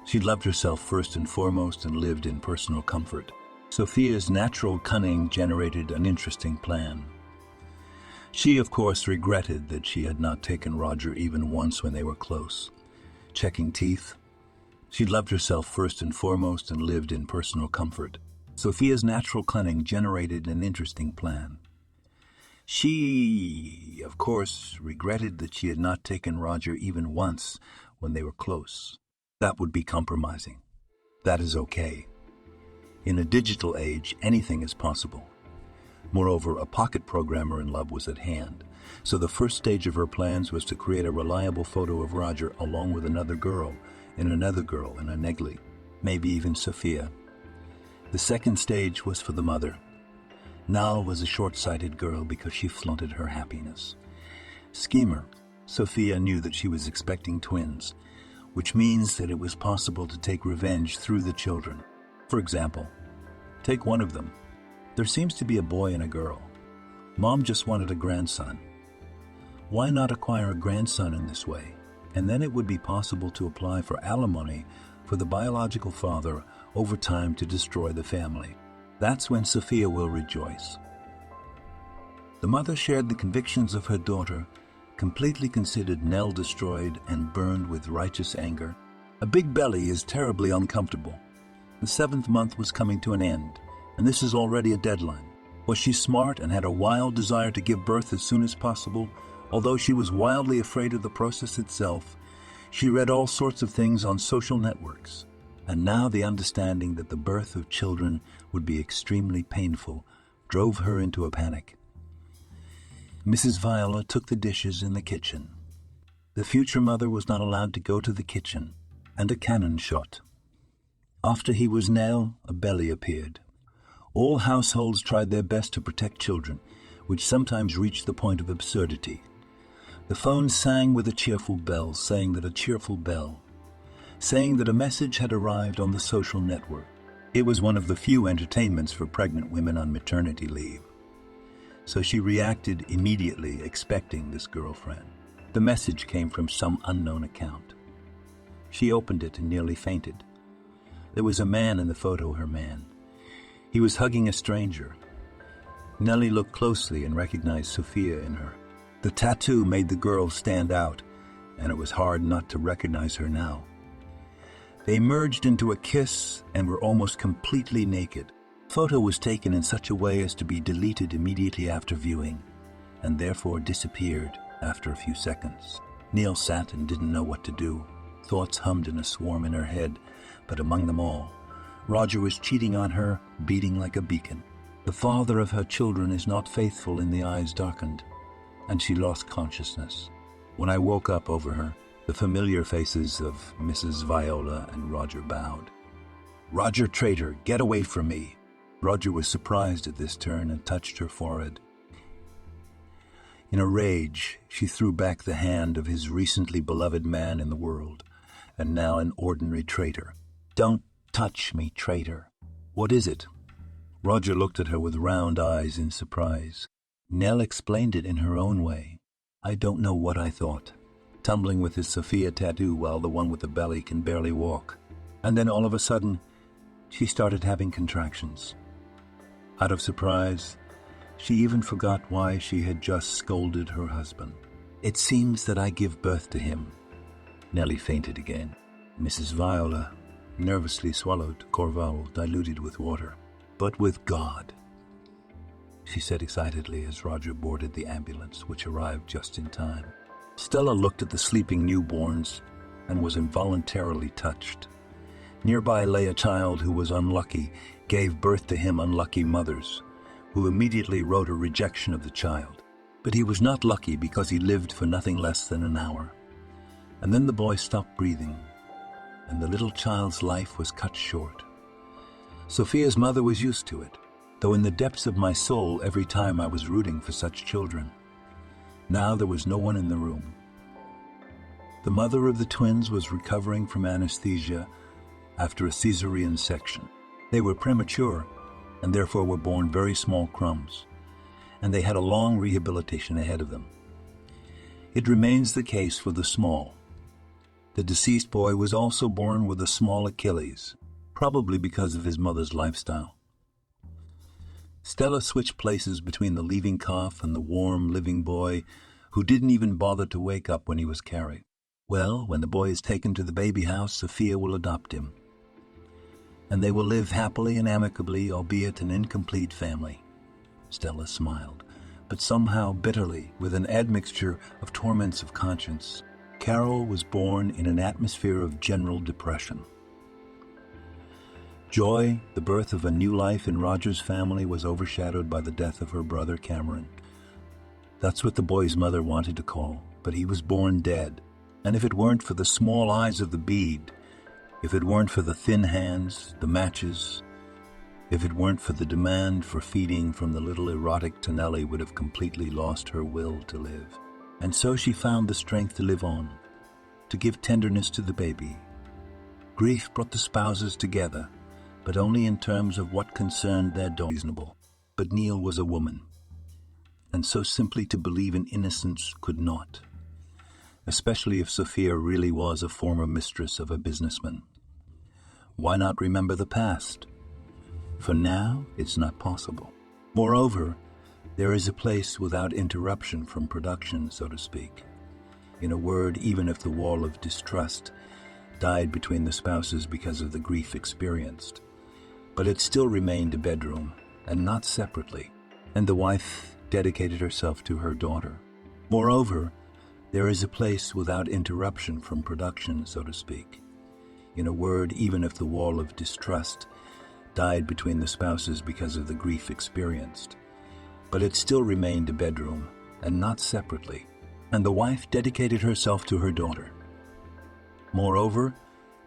She loved herself first and foremost and lived in personal comfort. Sophia's natural cunning generated an interesting plan. She, of course, regretted that she had not taken Roger even once when they were close. Checking teeth. She loved herself first and foremost and lived in personal comfort. Sophia's natural cunning generated an interesting plan. She, of course, regretted that she had not taken Roger even once when they were close. That would be compromising. That is okay. In a digital age, anything is possible. Moreover, a pocket programmer in love was at hand, so the first stage of her plans was to create a reliable photo of Roger along with another girl and a negli, maybe even Sophia. The second stage was for the mother. Nal was a short-sighted girl because she flaunted her happiness. Schemer, Sophia knew that she was expecting twins, which means that it was possible to take revenge through the children. For example, take one of them. There seems to be a boy and a girl. Mom just wanted a grandson. Why not acquire a grandson in this way? And then it would be possible to apply for alimony for the biological father over time to destroy the family. That's when Sophia will rejoice. The mother shared the convictions of her daughter, completely considered Nell destroyed and burned with righteous anger. A big belly is terribly uncomfortable. The 7th month was coming to an end, and this is already a deadline. Was she smart and had a wild desire to give birth as soon as possible? Although she was wildly afraid of the process itself, she read all sorts of things on social networks. And now the understanding that the birth of children would be extremely painful drove her into a panic. Mrs. Viola took the dishes in the kitchen. The future mother was not allowed to go to the kitchen, and a cannon shot. After he was Nell, a belly appeared. All households tried their best to protect children, which sometimes reached the point of absurdity. The phone sang with a cheerful bell, saying that a message had arrived on the social network. It was one of the few entertainments for pregnant women on maternity leave. So she reacted immediately, expecting this girlfriend. The message came from some unknown account. She opened it and nearly fainted. There was a man in the photo, her man. He was hugging a stranger. Nellie looked closely and recognized Sophia in her. The tattoo made the girl stand out, and it was hard not to recognize her now. They merged into a kiss and were almost completely naked. The photo was taken in such a way as to be deleted immediately after viewing, and therefore disappeared after a few seconds. Neil sat and didn't know what to do. Thoughts hummed in a swarm in her head, but among them all, Roger was cheating on her, beating like a beacon. The father of her children is not faithful, in the eyes darkened, and she lost consciousness. When I woke up over her, the familiar faces of Mrs. Viola and Roger bowed. "Roger, traitor, get away from me!" Roger was surprised at this turn and touched her forehead. In a rage, she threw back the hand of his recently beloved man in the world, and now an ordinary traitor. "Don't touch me, traitor." "What is it?" Roger looked at her with round eyes in surprise. Nell explained it in her own way. "I don't know what I thought. Tumbling with his Sophia tattoo while the one with the belly can barely walk. And then all of a sudden, she started having contractions. Out of surprise, she even forgot why she had just scolded her husband. "It seems that I give birth to him." Nellie fainted again. Mrs. Viola nervously swallowed Corval diluted with water. "But with God," she said excitedly as Roger boarded the ambulance, which arrived just in time. Stella looked at the sleeping newborns and was involuntarily touched. Nearby lay a child who was unlucky, gave birth to him unlucky mothers, who immediately wrote a rejection of the child. But he was not lucky because he lived for nothing less than an hour. And then the boy stopped breathing, and the little child's life was cut short. Sophia's mother was used to it, though in the depths of my soul every time I was rooting for such children. Now there was no one in the room. The mother of the twins was recovering from anesthesia after a caesarean section. They were premature and therefore were born very small crumbs, and they had a long rehabilitation ahead of them. It remains the case for the small. The deceased boy was also born with a small Achilles, probably because of his mother's lifestyle. Stella switched places between the leaving calf and the warm, living boy who didn't even bother to wake up when he was carried. Well, when the boy is taken to the baby house, Sophia will adopt him, and they will live happily and amicably, albeit an incomplete family. Stella smiled, but somehow bitterly, with an admixture of torments of conscience. Carol was born in an atmosphere of general depression. Joy, the birth of a new life in Roger's family, was overshadowed by the death of her brother Cameron. That's what the boy's mother wanted to call, but he was born dead. And if it weren't for the small eyes of the bead, if it weren't for the thin hands, the matches, if it weren't for the demand for feeding from the little erotic Tonelli would have completely lost her will to live. And so she found the strength to live on, to give tenderness to the baby. Grief brought the spouses together, but only in terms of what concerned their daughter. Reasonable. But Neil was a woman, and so simply to believe in innocence could not, especially if Sophia really was a former mistress of a businessman. Why not remember the past? For now, it's not possible. Moreover, there is a place without interruption from production, so to speak. In a word, even if the wall of distrust died between the spouses because of the grief experienced, but it still remained a bedroom, and not separately, and the wife dedicated herself to her daughter. Moreover, there is a place without interruption from production, so to speak. In a word, even if the wall of distrust died between the spouses because of the grief experienced, but it still remained a bedroom, and not separately, and the wife dedicated herself to her daughter. Moreover,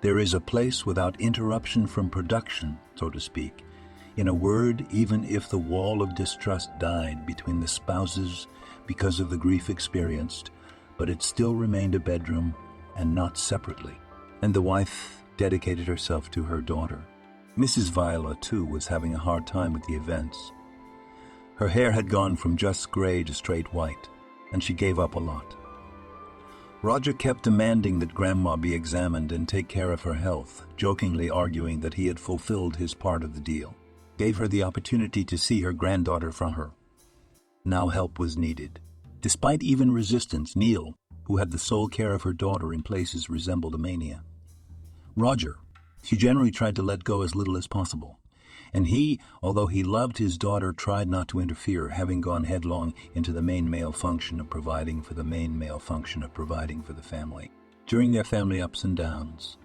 there is a place without interruption from production, so to speak. In a word, even if the wall of distrust died between the spouses because of the grief experienced, but it still remained a bedroom, and not separately, and the wife dedicated herself to her daughter. Mrs. Viola, too, was having a hard time with the events. Her hair had gone from just gray to straight white, and she gave up a lot. Roger kept demanding that Grandma be examined and take care of her health, jokingly arguing that he had fulfilled his part of the deal. Gave her the opportunity to see her granddaughter from her. Now help was needed. Despite even resistance, Neil, who had the sole care of her daughter in places, resembled a mania. Roger, he generally tried to let go as little as possible. And he, although he loved his daughter, tried not to interfere, having gone headlong into the main male function of providing for the family, during their family ups and downs.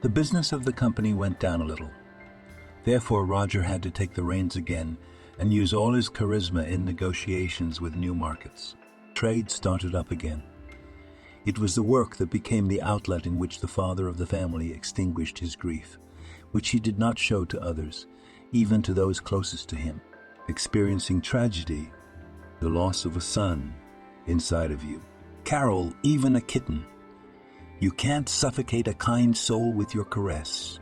The business of the company went down a little. Therefore, Roger had to take the reins again and use all his charisma in negotiations with new markets. Trade started up again. It was the work that became the outlet in which the father of the family extinguished his grief, which he did not show to others, even to those closest to him. Experiencing tragedy, the loss of a son, inside of you. Carol, even a kitten. You can't suffocate a kind soul with your caress.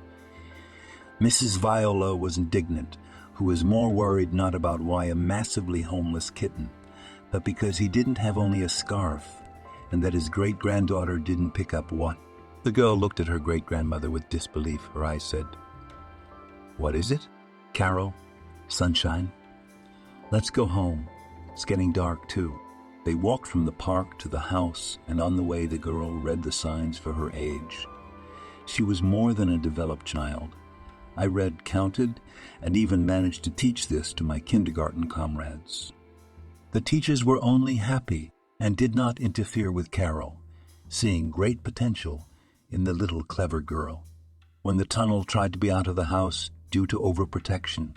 Mrs. Viola was indignant, who was more worried not about why a massively homeless kitten, but because he didn't have only a scarf, and that his great-granddaughter didn't pick up what. The girl looked at her great-grandmother with disbelief. Her eyes said, "What is it? Carol? Sunshine? Let's go home. It's getting dark, too." They walked from the park to the house, and on the way the girl read the signs for her age. She was more than a developed child. I read, counted, and even managed to teach this to my kindergarten comrades. The teachers were only happy and did not interfere with Carol, seeing great potential in the little clever girl. When the tunnel tried to be out of the house due to overprotection,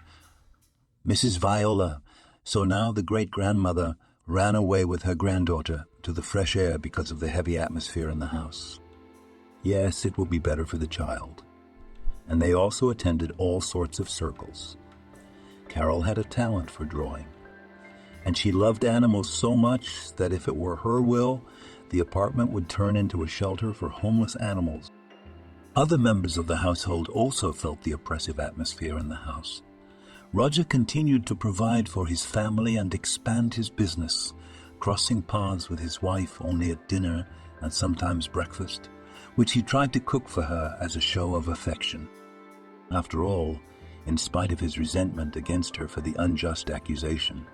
Mrs. Viola, so now the great-grandmother, ran away with her granddaughter to the fresh air because of the heavy atmosphere in the house. Yes, it will be better for the child. And they also attended all sorts of circles. Carol had a talent for drawing, and she loved animals so much that if it were her will, the apartment would turn into a shelter for homeless animals. Other members of the household also felt the oppressive atmosphere in the house. Roger continued to provide for his family and expand his business, crossing paths with his wife only at dinner and sometimes breakfast, which he tried to cook for her as a show of affection. After all, in spite of his resentment against her for the unjust accusation,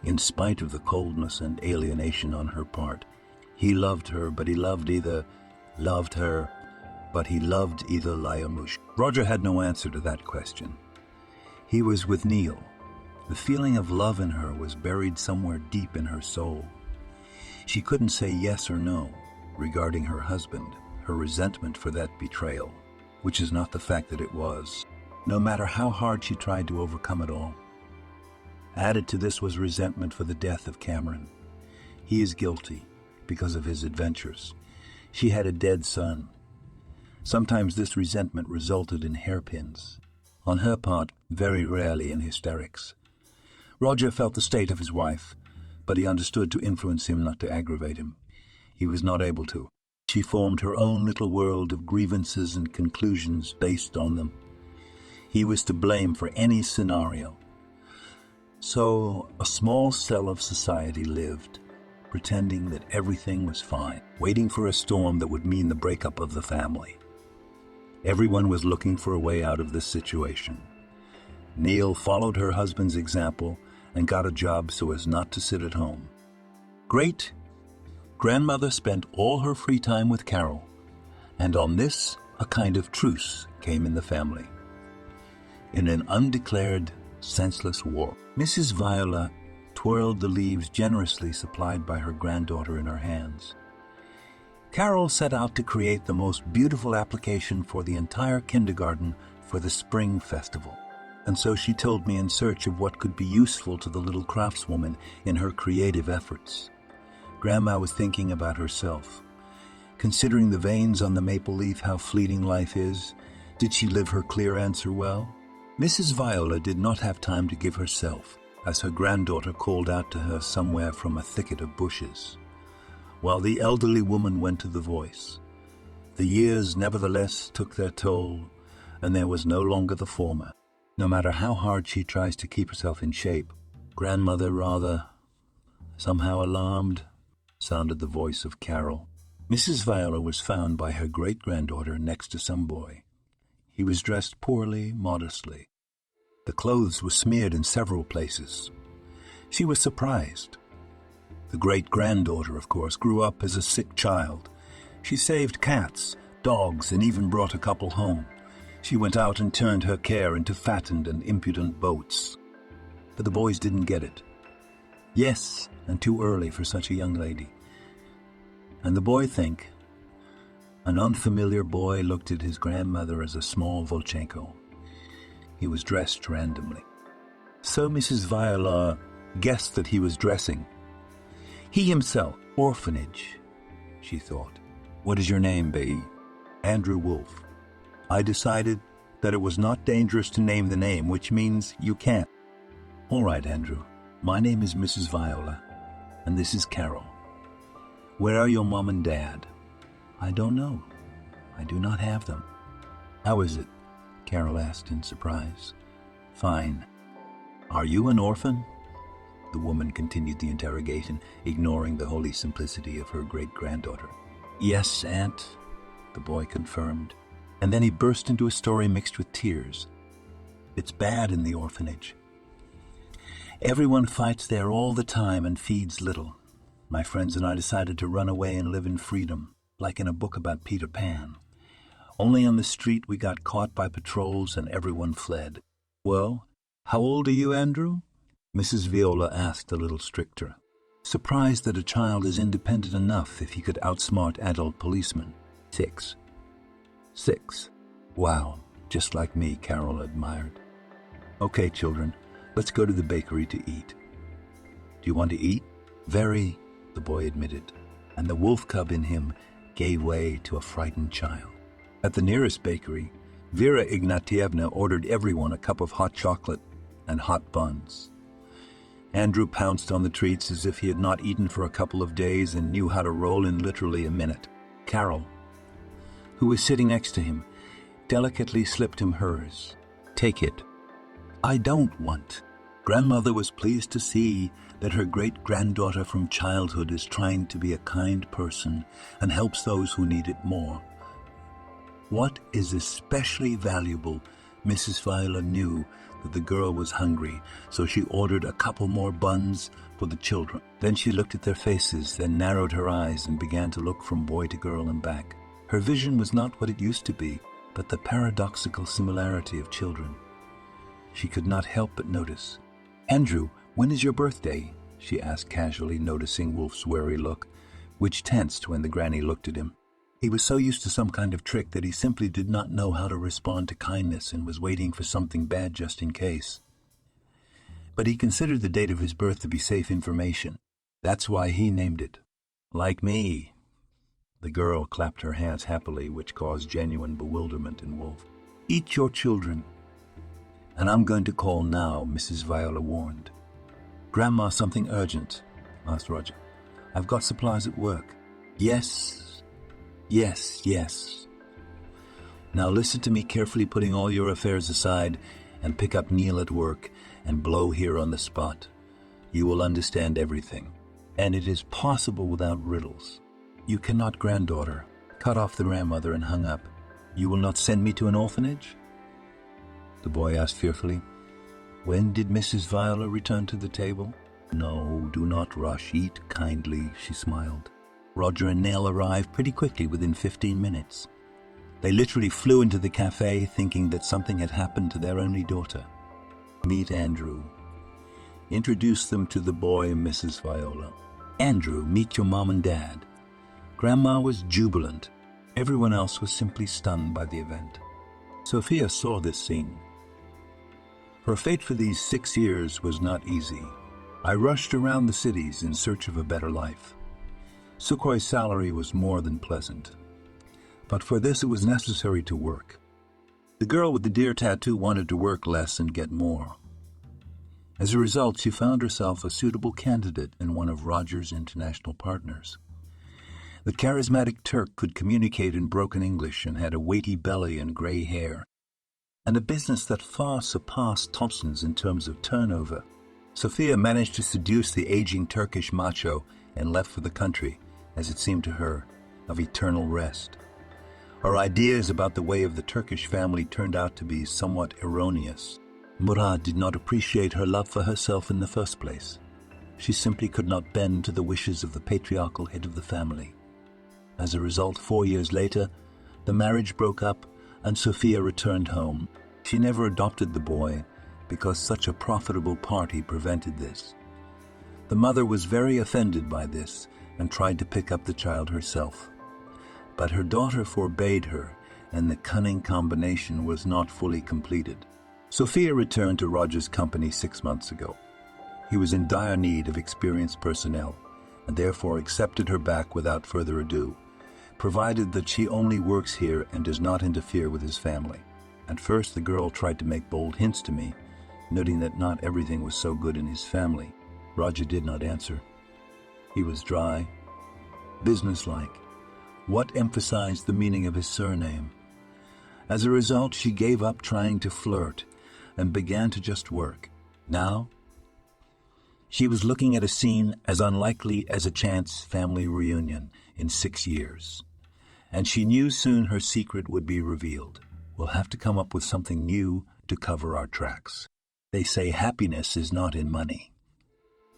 in spite of the coldness and alienation on her part, he loved her, but he loved either Liamush. Roger had no answer to that question. He was with Neil. The feeling of love in her was buried somewhere deep in her soul. She couldn't say yes or no regarding her husband, her resentment for that betrayal, which is not the fact that it was, no matter how hard she tried to overcome it all. Added to this was resentment for the death of Cameron. He is guilty because of his adventures. She had a dead son. Sometimes this resentment resulted in hairpins. On her part, very rarely in hysterics. Roger felt the state of his wife, but he understood to influence him, not to aggravate him. He was not able to. She formed her own little world of grievances and conclusions based on them. He was to blame for any scenario. So a small cell of society lived, pretending that everything was fine, waiting for a storm that would mean the breakup of the family. Everyone was looking for a way out of this situation. Neil followed her husband's example and got a job so as not to sit at home. Great grandmother spent all her free time with Carol, and on this, a kind of truce came in the family. In an undeclared, senseless war, Mrs. Viola twirled the leaves generously supplied by her granddaughter in her hands. Carol set out to create the most beautiful application for the entire kindergarten for the spring festival. And so she told me in search of what could be useful to the little craftswoman in her creative efforts. Grandma was thinking about herself. Considering the veins on the maple leaf how fleeting life is, did she live her clear answer well? Mrs. Viola did not have time to give herself, as her granddaughter called out to her somewhere from a thicket of bushes, while the elderly woman went to the voice. The years nevertheless took their toll, and there was no longer the former. No matter how hard she tries to keep herself in shape, grandmother rather, somehow alarmed, sounded the voice of Carol. Mrs. Viola was found by her great-granddaughter next to some boy. He was dressed poorly, modestly. The clothes were smeared in several places. She was surprised. The great-granddaughter, of course, grew up as a sick child. She saved cats, dogs, and even brought a couple home. She went out and turned her care into fattened and impudent boats. But the boys didn't get it. Yes, and too early for such a young lady. And the boy think. An unfamiliar boy looked at his grandmother as a small Volchenko. He was dressed randomly. So Mrs. Viola guessed that he was dressing. He himself, orphanage, she thought. What is your name, babe? Andrew Wolfe. I decided that it was not dangerous to name the name, which means you can't. All right, Andrew. My name is Mrs. Viola, and this is Carol. Where are your mom and dad? I don't know. I do not have them. How is it? Carol asked in surprise. Fine. Are you an orphan? The woman continued the interrogation, ignoring the holy simplicity of her great-granddaughter. Yes, Aunt, the boy confirmed. And then he burst into a story mixed with tears. It's bad in the orphanage. Everyone fights there all the time and feeds little. My friends and I decided to run away and live in freedom, like in a book about Peter Pan. Only on the street we got caught by patrols and everyone fled. Well, how old are you, Andrew? Mrs. Viola asked a little stricter, surprised that a child is independent enough if he could outsmart adult policemen. 6. 6. Wow, just like me, Carol admired. Okay, children, let's go to the bakery to eat. Do you want to eat? Very, the boy admitted, and the wolf cub in him gave way to a frightened child. At the nearest bakery, Vera Ignatievna ordered everyone a cup of hot chocolate and hot buns. Andrew pounced on the treats as if he had not eaten for a couple of days and knew how to roll in literally a minute. Carol, who was sitting next to him, delicately slipped him hers. "Take it." "I don't want." Grandmother was pleased to see that her great-granddaughter from childhood is trying to be a kind person and helps those who need it more. What is especially valuable, Mrs. Viola knew that the girl was hungry, so she ordered a couple more buns for the children. Then she looked at their faces, then narrowed her eyes and began to look from boy to girl and back. Her vision was not what it used to be, but the paradoxical similarity of children. She could not help but notice. "Andrew, when is your birthday?" she asked casually, noticing Wolf's wary look, which tensed when the granny looked at him. He was so used to some kind of trick that he simply did not know how to respond to kindness and was waiting for something bad just in case. But he considered the date of his birth to be safe information. That's why he named it. "Like me." The girl clapped her hands happily, which caused genuine bewilderment in Wolf. "Eat your children." "And I'm going to call now," Mrs. Viola warned. "Grandma, something urgent?" asked Roger. "I've got supplies at work." "Yes, yes, yes. Now listen to me carefully, putting all your affairs aside, and pick up Neil at work and blow here on the spot. You will understand everything, and it is possible without riddles. You cannot, granddaughter." Cut off the grandmother and hung up. "You will not send me to an orphanage?" the boy asked fearfully. When did Mrs. Viola return to the table? "No, do not rush. Eat kindly," she smiled. Roger and Nell arrived pretty quickly, within 15 minutes. They literally flew into the cafe thinking that something had happened to their only daughter. "Meet Andrew." Introduced them to the boy and Mrs. Viola. "Andrew, meet your mom and dad." Grandma was jubilant. Everyone else was simply stunned by the event. Sophia saw this scene. Her fate for these 6 years was not easy. "I rushed around the cities in search of a better life. Sukhoi's salary was more than pleasant. But for this it was necessary to work. The girl with the deer tattoo wanted to work less and get more. As a result, she found herself a suitable candidate in one of Roger's international partners. The charismatic Turk could communicate in broken English and had a weighty belly and gray hair, and a business that far surpassed Thompson's in terms of turnover. Sophia managed to seduce the aging Turkish macho and left for the country, as it seemed to her, of eternal rest. Her ideas about the way of the Turkish family turned out to be somewhat erroneous. Murad did not appreciate her love for herself in the first place. She simply could not bend to the wishes of the patriarchal head of the family. As a result, 4 years later, the marriage broke up and Sophia returned home. She never adopted the boy because such a profitable party prevented this. The mother was very offended by this and tried to pick up the child herself. But her daughter forbade her, and the cunning combination was not fully completed. Sophia returned to Roger's company 6 months ago. He was in dire need of experienced personnel, and therefore accepted her back without further ado, provided that she only works here and does not interfere with his family. At first, the girl tried to make bold hints to me, noting that not everything was so good in his family. Roger did not answer. He was dry, businesslike. What emphasized the meaning of his surname? As a result, she gave up trying to flirt and began to just work. Now, she was looking at a scene as unlikely as a chance family reunion in 6 years. And she knew soon her secret would be revealed. We'll have to come up with something new to cover our tracks. They say happiness is not in money.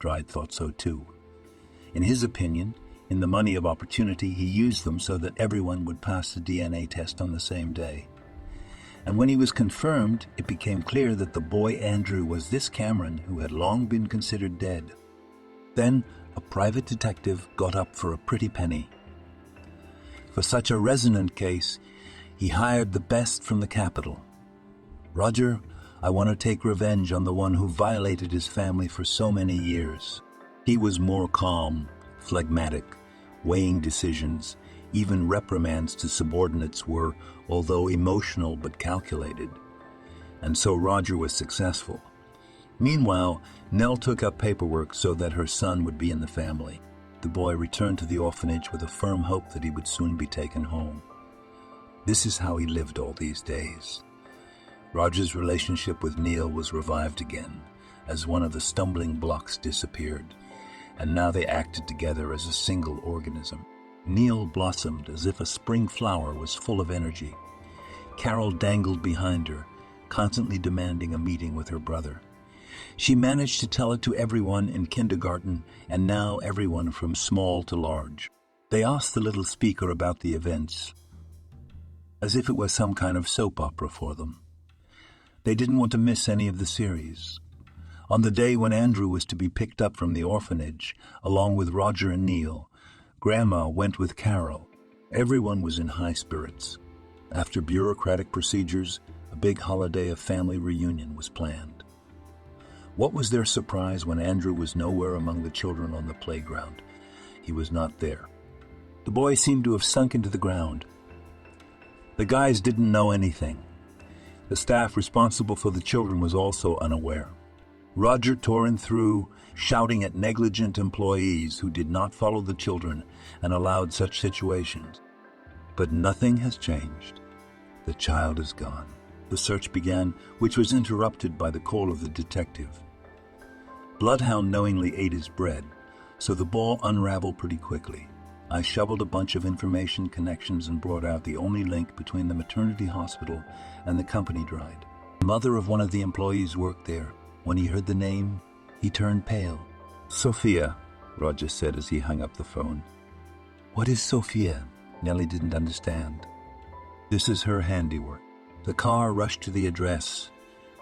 Dryde thought so too. In his opinion, in the money of opportunity, he used them so that everyone would pass the DNA test on the same day. And when he was confirmed, it became clear that the boy Andrew was this Cameron who had long been considered dead. Then a private detective got up for a pretty penny. For such a resonant case, he hired the best from the capital. "Roger, I want to take revenge on the one who violated his family for so many years." He was more calm, phlegmatic, weighing decisions. Even reprimands to subordinates were, although emotional, but calculated. And so Roger was successful. Meanwhile, Nell took up paperwork so that her son would be in the family. The boy returned to the orphanage with a firm hope that he would soon be taken home. This is how he lived all these days. Roger's relationship with Neil was revived again, as one of the stumbling blocks disappeared, and now they acted together as a single organism. Neil blossomed as if a spring flower was full of energy. Carol dangled behind her, constantly demanding a meeting with her brother. She managed to tell it to everyone in kindergarten, and now everyone from small to large. They asked the little speaker about the events, as if it was some kind of soap opera for them. They didn't want to miss any of the series. On the day when Andrew was to be picked up from the orphanage, along with Roger and Neil, Grandma went with Carol. Everyone was in high spirits. After bureaucratic procedures, a big holiday of family reunion was planned. What was their surprise when Andrew was nowhere among the children on the playground? He was not there. The boy seemed to have sunk into the ground. The guys didn't know anything. The staff responsible for the children was also unaware. Roger tore in through, shouting at negligent employees who did not follow the children and allowed such situations. But nothing has changed. The child is gone. The search began, which was interrupted by the call of the detective. Bloodhound knowingly ate his bread, so the ball unraveled pretty quickly. I shoveled a bunch of information connections and brought out the only link between the maternity hospital and the company dried. The mother of one of the employees worked there. When he heard the name, he turned pale. Sophia, Roger said as he hung up the phone. What is Sophia? Nellie didn't understand. This is her handiwork. The car rushed to the address,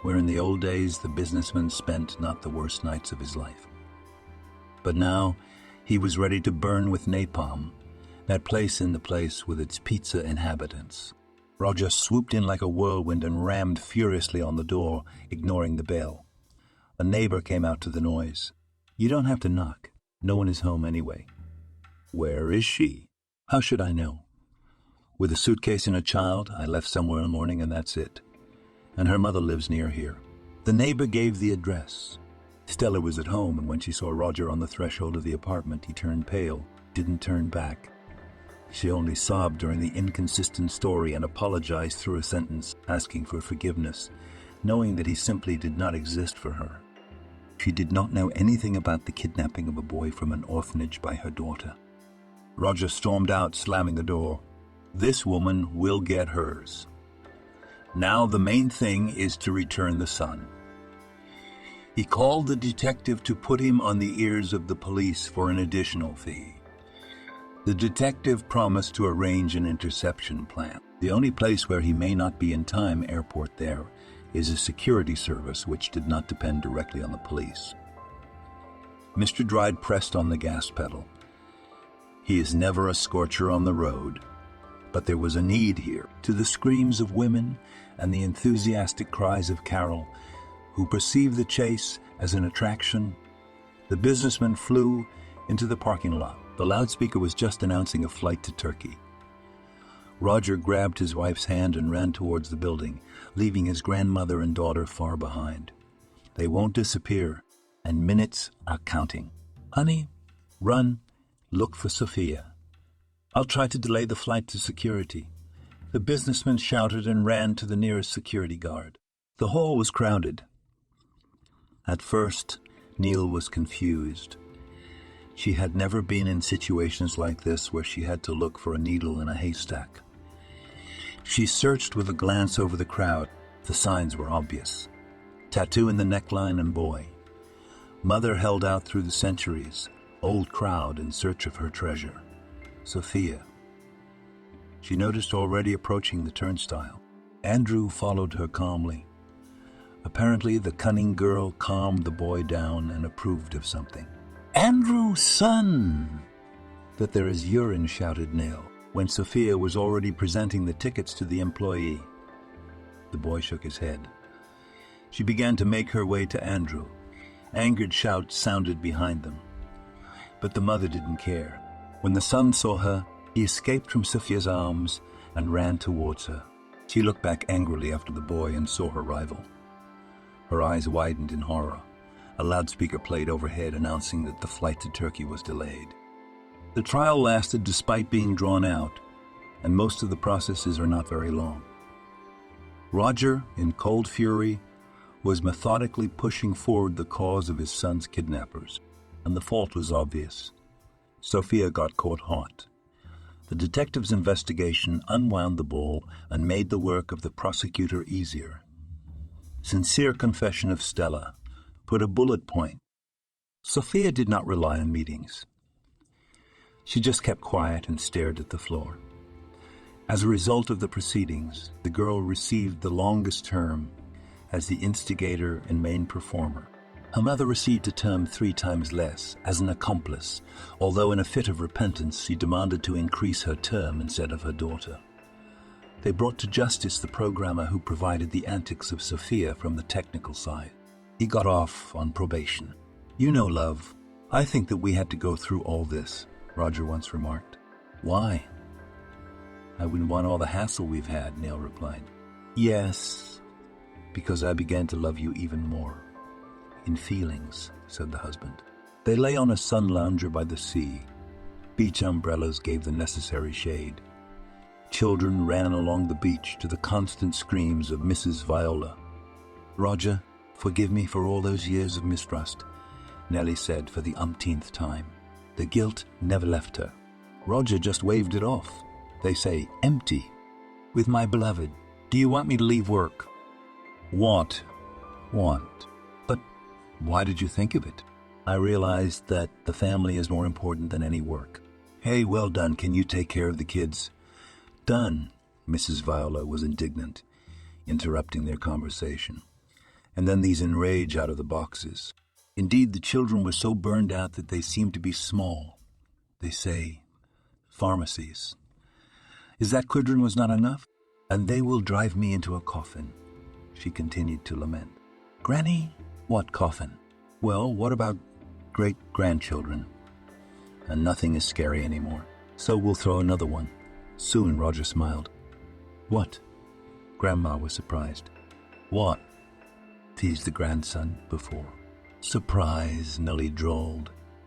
where in the old days the businessman spent not the worst nights of his life. But now, he was ready to burn with napalm, that place in the place with its pizza inhabitants. Roger swooped in like a whirlwind and rammed furiously on the door, ignoring the bell. A neighbor came out to the noise. You don't have to knock. No one is home anyway. Where is she? How should I know? With a suitcase and a child, I left somewhere in the morning and that's it. And her mother lives near here. The neighbor gave the address. Stella was at home, and when she saw Roger on the threshold of the apartment, he turned pale, didn't turn back. She only sobbed during the inconsistent story and apologized through a sentence, asking for forgiveness, knowing that he simply did not exist for her. She did not know anything about the kidnapping of a boy from an orphanage by her daughter. Roger stormed out, slamming the door. This woman will get hers. Now the main thing is to return the son. He called the detective to put him on the ears of the police for an additional fee. The detective promised to arrange an interception plan. The only place where he may not be in time, airport there, is a security service which did not depend directly on the police. Mr. Dryde pressed on the gas pedal. He is never a scorcher on the road, but there was a need here. To the screams of women and the enthusiastic cries of Carol, who perceived the chase as an attraction, the businessman flew into the parking lot. The loudspeaker was just announcing a flight to Turkey. Roger grabbed his wife's hand and ran towards the building, leaving his grandmother and daughter far behind. They won't disappear, and minutes are counting. Honey, run, look for Sophia. I'll try to delay the flight to security. The businessman shouted and ran to the nearest security guard. The hall was crowded. At first, Neil was confused. She had never been in situations like this where she had to look for a needle in a haystack. She searched with a glance over the crowd. The signs were obvious. Tattoo in the neckline and boy. Mother held out through the centuries. Old crowd in search of her treasure. Sophia. She noticed already approaching the turnstile. Andrew followed her calmly. Apparently, the cunning girl calmed the boy down and approved of something. Andrew, son! That there is urine, shouted Neil, when Sophia was already presenting the tickets to the employee. The boy shook his head. She began to make her way to Andrew. Angered shouts sounded behind them. But the mother didn't care. When the son saw her, he escaped from Sophia's arms and ran towards her. She looked back angrily after the boy and saw her rival. Her eyes widened in horror. A loudspeaker played overhead announcing that the flight to Turkey was delayed. The trial lasted despite being drawn out. and most of the processes are not very long. Roger, in cold fury, was methodically pushing forward the cause of his son's kidnappers, and the fault was obvious. Sophia got caught hot. The detective's investigation unwound the ball and made the work of the prosecutor easier. Sincere confession of Stella put a bullet point. Sophia did not rely on meetings. She just kept quiet and stared at the floor. As a result of the proceedings, the girl received the longest term as the instigator and main performer. Her mother received a term 3 times less as an accomplice, although in a fit of repentance she demanded to increase her term instead of her daughter. They brought to justice the programmer who provided the antics of Sophia from the technical side. He got off on probation. "You know, love, I think that we had to go through all this," Roger once remarked. "Why?" "I wouldn't want all the hassle we've had," Neil replied. "Yes, because I began to love you even more. In feelings," said the husband. They lay on a sun lounger by the sea. Beach umbrellas gave the necessary shade. Children ran along the beach to the constant screams of Mrs. Viola. "Roger, forgive me for all those years of mistrust," Nellie said for the umpteenth time. The guilt never left her. Roger just waved it off. They say, empty. "With my beloved. Do you want me to leave work?" Want. But why did you think of it?" "I realized that the family is more important than any work." "Hey, well done. Can you take care of the kids?" "Done." Mrs. Viola was indignant, interrupting their conversation. And then these enrage out of the boxes. Indeed, the children were so burned out that they seemed to be small. They say, pharmacies. Is that quidrin was not enough? "And they will drive me into a coffin," she continued to lament. "Granny, what coffin?" "Well, what about great-grandchildren? And nothing is scary anymore. So we'll throw another one." Soon Roger smiled. "What?" Grandma was surprised. "What?" teased the grandson before. "Surprise," Nellie drawled.